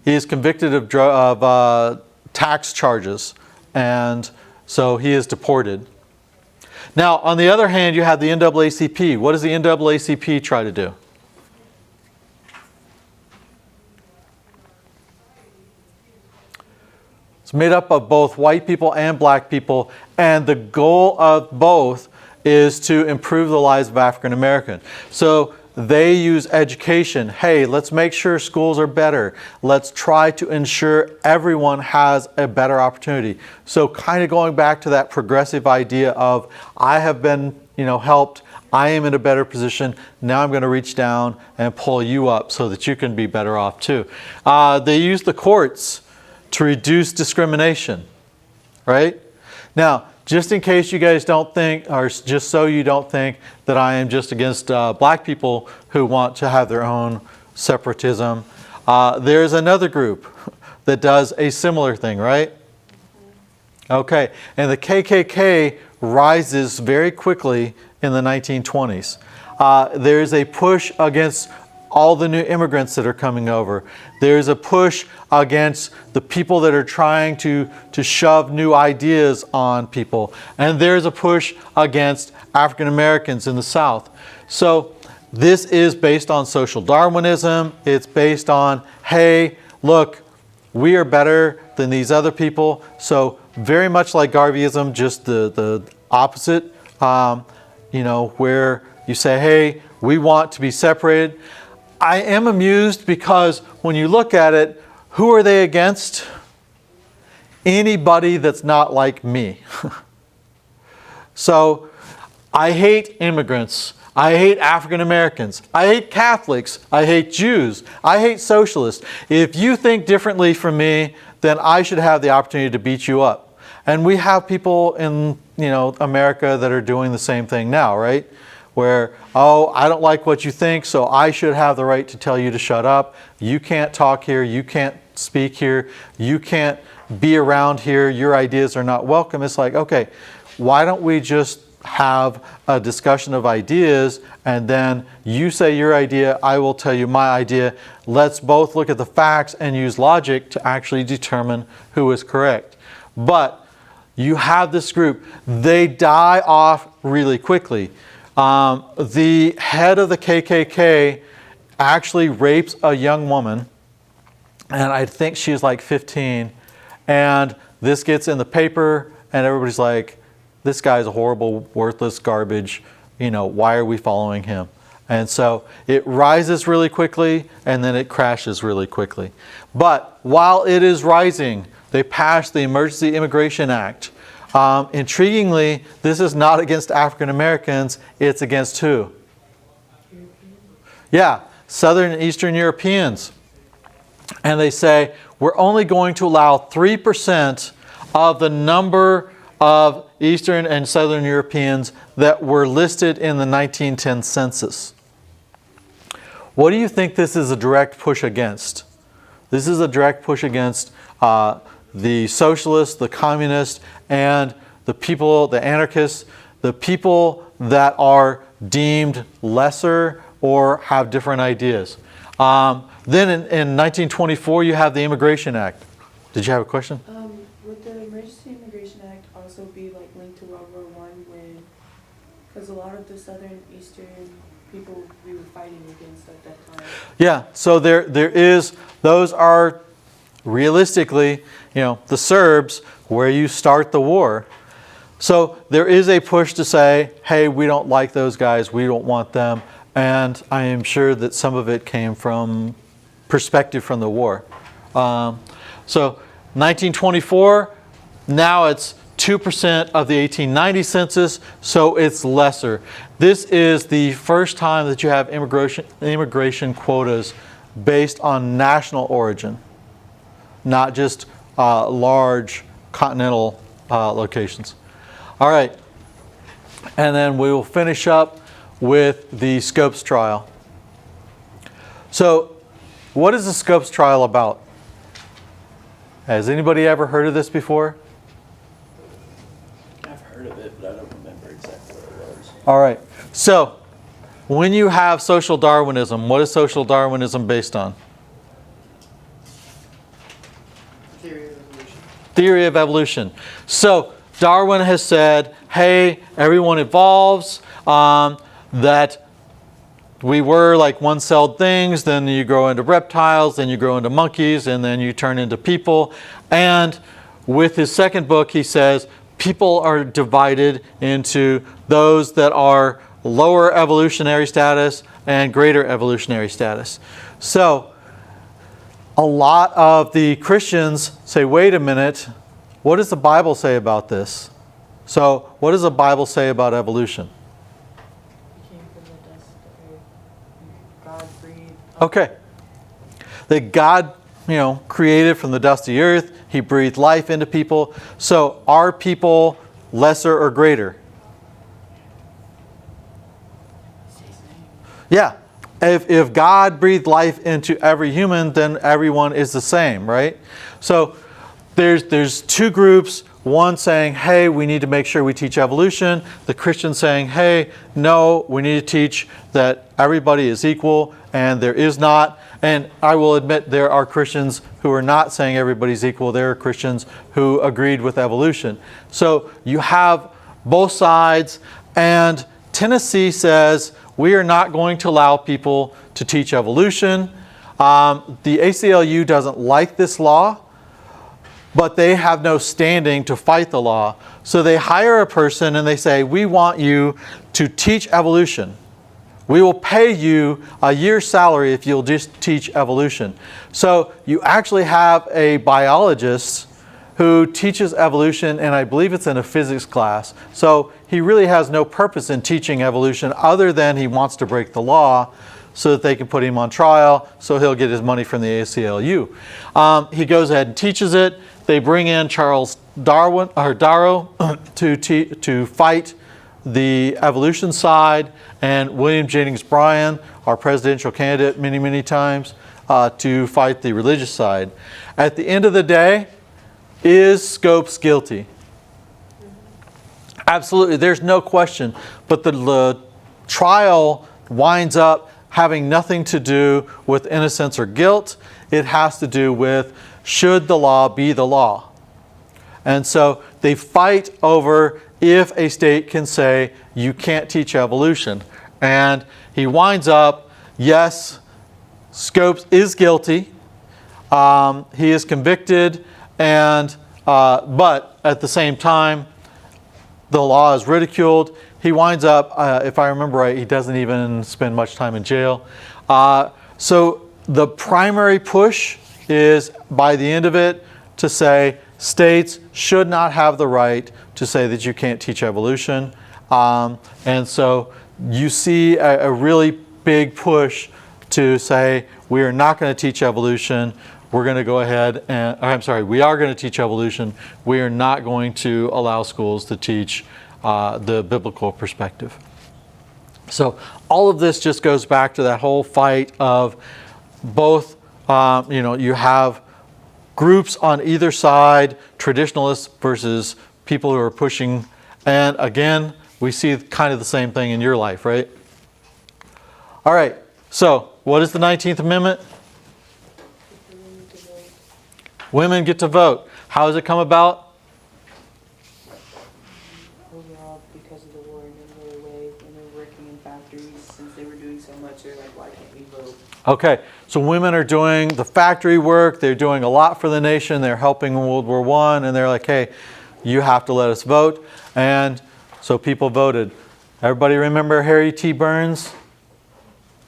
He is convicted of tax charges, and so he is deported. Now, on the other hand, you have the NAACP. What does the NAACP try to do? It's made up of both white people and black people, and the goal of both is to improve the lives of African Americans. So they use education. Hey, let's make sure schools are better. Let's try to ensure everyone has a better opportunity. So kind of going back to that progressive idea of, I have been, helped. I am in a better position. Now I'm going to reach down and pull you up so that you can be better off too. They use the courts to reduce discrimination, right? Now, just in case you guys don't think, or just so you don't think that I am just against black people who want to have their own separatism, there's another group that does a similar thing, right? Okay, and the KKK rises very quickly in the 1920s. There's a push against all the new immigrants that are coming over. There's a push against the people that are trying to shove new ideas on people. And there's a push against African Americans in the South. So this is based on social Darwinism. It's based on, hey, look, we are better than these other people. So very much like Garveyism, just the opposite, where you say, hey, we want to be separated. I am amused because when you look at it, who are they against? Anybody that's not like me. So I hate immigrants. I hate African Americans. I hate Catholics. I hate Jews. I hate socialists. If you think differently from me, then I should have the opportunity to beat you up. And we have people in America that are doing the same thing now, right? Where, I don't like what you think, so I should have the right to tell you to shut up. You can't talk here. You can't speak here. You can't be around here. Your ideas are not welcome. It's like, okay, why don't we just have a discussion of ideas, and then you say your idea, I will tell you my idea. Let's both look at the facts and use logic to actually determine who is correct. But you have this group. They die off really quickly. The head of the KKK actually rapes a young woman, and I think she's like 15, and this gets in the paper, and everybody's like, this guy's a horrible, worthless garbage, why are we following him? And so it rises really quickly, and then it crashes really quickly. But while it is rising, they passed the Emergency Immigration Act. Intriguingly, this is not against African Americans, it's against who? Yeah, Southern and Eastern Europeans. And they say, we're only going to allow 3% of the number of Eastern and Southern Europeans that were listed in the 1910 census. What do you think this is a direct push against? This is a direct push against the socialists, the communists, and the people, the anarchists, the people that are deemed lesser or have different ideas. Then in 1924, you have the Immigration Act. Did you have a question? Would the Emergency Immigration Act also be like linked to World War I when, because a lot of the Southern Eastern people we were fighting against at that time? Yeah, so there is, those are realistically, the Serbs, where you start the war. So there is a push to say, hey, we don't like those guys, we don't want them. And I am sure that some of it came from perspective from the war. So 1924, now it's 2% of the 1890 census, so it's lesser. This is the first time that you have immigration quotas based on national origin, not just large continental locations. All right, and then we will finish up with the Scopes trial. So, what is the Scopes trial about? Has anybody ever heard of this before? I've heard of it, but I don't remember exactly what it was. All right, so when you have social Darwinism, what is social Darwinism based on? Theory of evolution. Theory of evolution. So Darwin has said, hey, everyone evolves, that we were like one-celled things, then you grow into reptiles, then you grow into monkeys, and then you turn into people. And with his second book, he says, people are divided into those that are lower evolutionary status and greater evolutionary status. So a lot of the Christians say, wait a minute, what does the Bible say about this? So what does the Bible say about evolution? We came from the dust of earth. God breathed. Okay. That God, created from the dust of the earth. He breathed life into people. So are people lesser or greater? Yeah. If God breathed life into every human, then everyone is the same, right? So there's two groups. One saying, hey, we need to make sure we teach evolution. The Christian saying, hey, no, we need to teach that everybody is equal, and there is not. And I will admit there are Christians who are not saying everybody's equal. There are Christians who agreed with evolution. So you have both sides, and Tennessee says we are not going to allow people to teach evolution. The ACLU doesn't like this law, but they have no standing to fight the law. So they hire a person and they say, we want you to teach evolution. We will pay you a year's salary if you'll just teach evolution. So you actually have a biologist who teaches evolution, and I believe it's in a physics class. So he really has no purpose in teaching evolution other than he wants to break the law so that they can put him on trial, so he'll get his money from the ACLU. He goes ahead and teaches it. They bring in Charles Darrow to fight the evolution side, and William Jennings Bryan, our presidential candidate many, many times, to fight the religious side. At the end of the day, is Scopes guilty? Absolutely, there's no question. But the trial winds up having nothing to do with innocence or guilt. It has to do with, should the law be the law? And so they fight over, if a state can say you can't teach evolution. And he winds up, yes, Scopes is guilty. He is convicted, and but at the same time, the law is ridiculed. He winds up, if I remember right, he doesn't even spend much time in jail. So the primary push is, by the end of it, to say states should not have the right to say that you can't teach evolution. And so you see a really big push to say we are not going to teach evolution. We're going to go ahead and, we are going to teach evolution. We are not going to allow schools to teach the biblical perspective. So all of this just goes back to that whole fight of both, you have groups on either side, traditionalists versus people who are pushing. And again, we see kind of the same thing in your life, right? All right, so what is the 19th Amendment? Women get to vote. How does it come about? Overall, because of the war in another way, when they were working in factories, since they were doing so much, they're like, why can't we vote? Okay, so women are doing the factory work. They're doing a lot for the nation. They're helping in World War I, and they're like, hey, you have to let us vote. And so people voted. Everybody remember Harry T. Burns?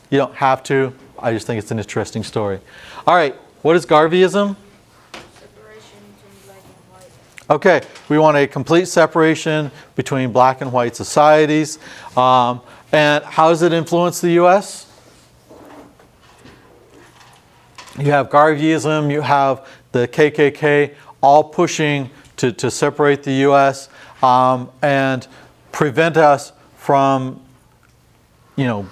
You don't have to. I just think it's an interesting story. All right, what is Garveyism? Separation between black and white. Okay, we want a complete separation between black and white societies. And how does it influence the U.S.? You have Garveyism, you have the KKK, all pushing to separate the U.S. And prevent us from,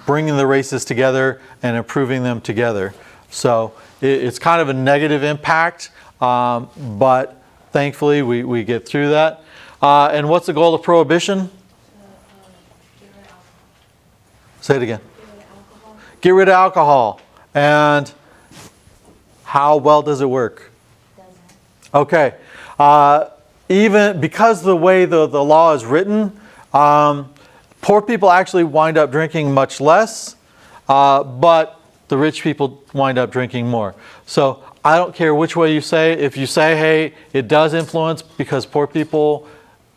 bringing the races together and improving them together. So it's kind of a negative impact, but thankfully we get through that. And what's the goal of prohibition? Get rid of alcohol. Say it again. Get rid of alcohol. Get rid of alcohol. And how well does it work? Doesn't. Okay. Even because the way the law is written, poor people actually wind up drinking much less, but the rich people wind up drinking more. So I don't care which way you say. If you say, hey, it does influence because poor people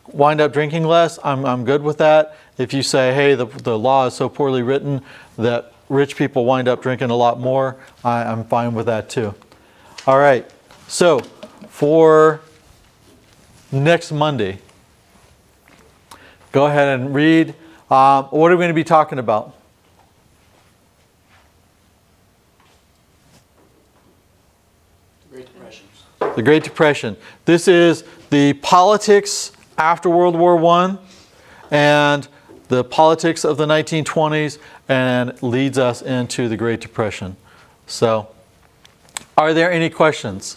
wind up drinking less, I'm good with that. If you say, hey, the law is so poorly written that rich people wind up drinking a lot more, I'm fine with that too. All right, so for next Monday, go ahead and read. What are we going to be talking about? Great Depression. The Great Depression. This is the politics after World War I and the politics of the 1920s, and leads us into the Great Depression. So, are there any questions?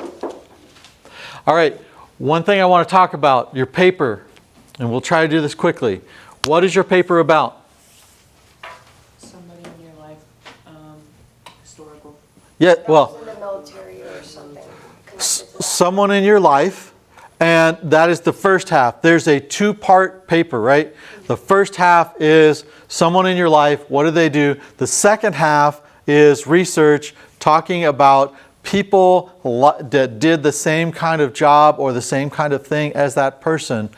All right, one thing I want to talk about, your paper, and we'll try to do this quickly. What is your paper about? Somebody in your life, historical. Yeah, well, In the military or something. connected to that. someone in your life, and that is the first half. There's a two-part paper, right? The first half is someone in your life, what do they do? The second half is research talking about people that did the same kind of job or the same kind of thing as that person.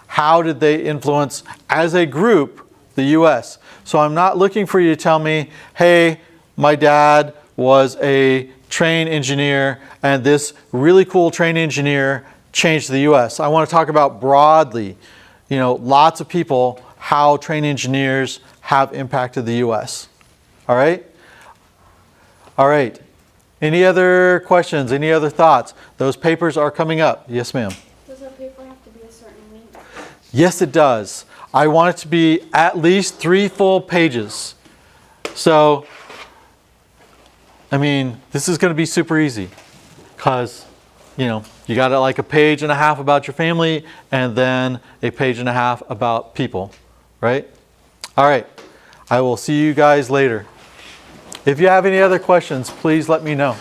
How did they influence, as a group, the U.S.? So I'm not looking for you to tell me, hey, my dad was a train engineer and this really cool train engineer changed the U.S. I want to talk about broadly, lots of people, how train engineers have impacted the U.S. All right? All right. Any other questions? Any other thoughts? Those papers are coming up. Yes, ma'am. Does that paper have to be a certain length? Yes, it does. I want it to be at least 3 full pages. So, this is going to be super easy because, you got like a page and a half about your family and then a page and a half about people, right? All right. I will see you guys later. If you have any other questions, please let me know.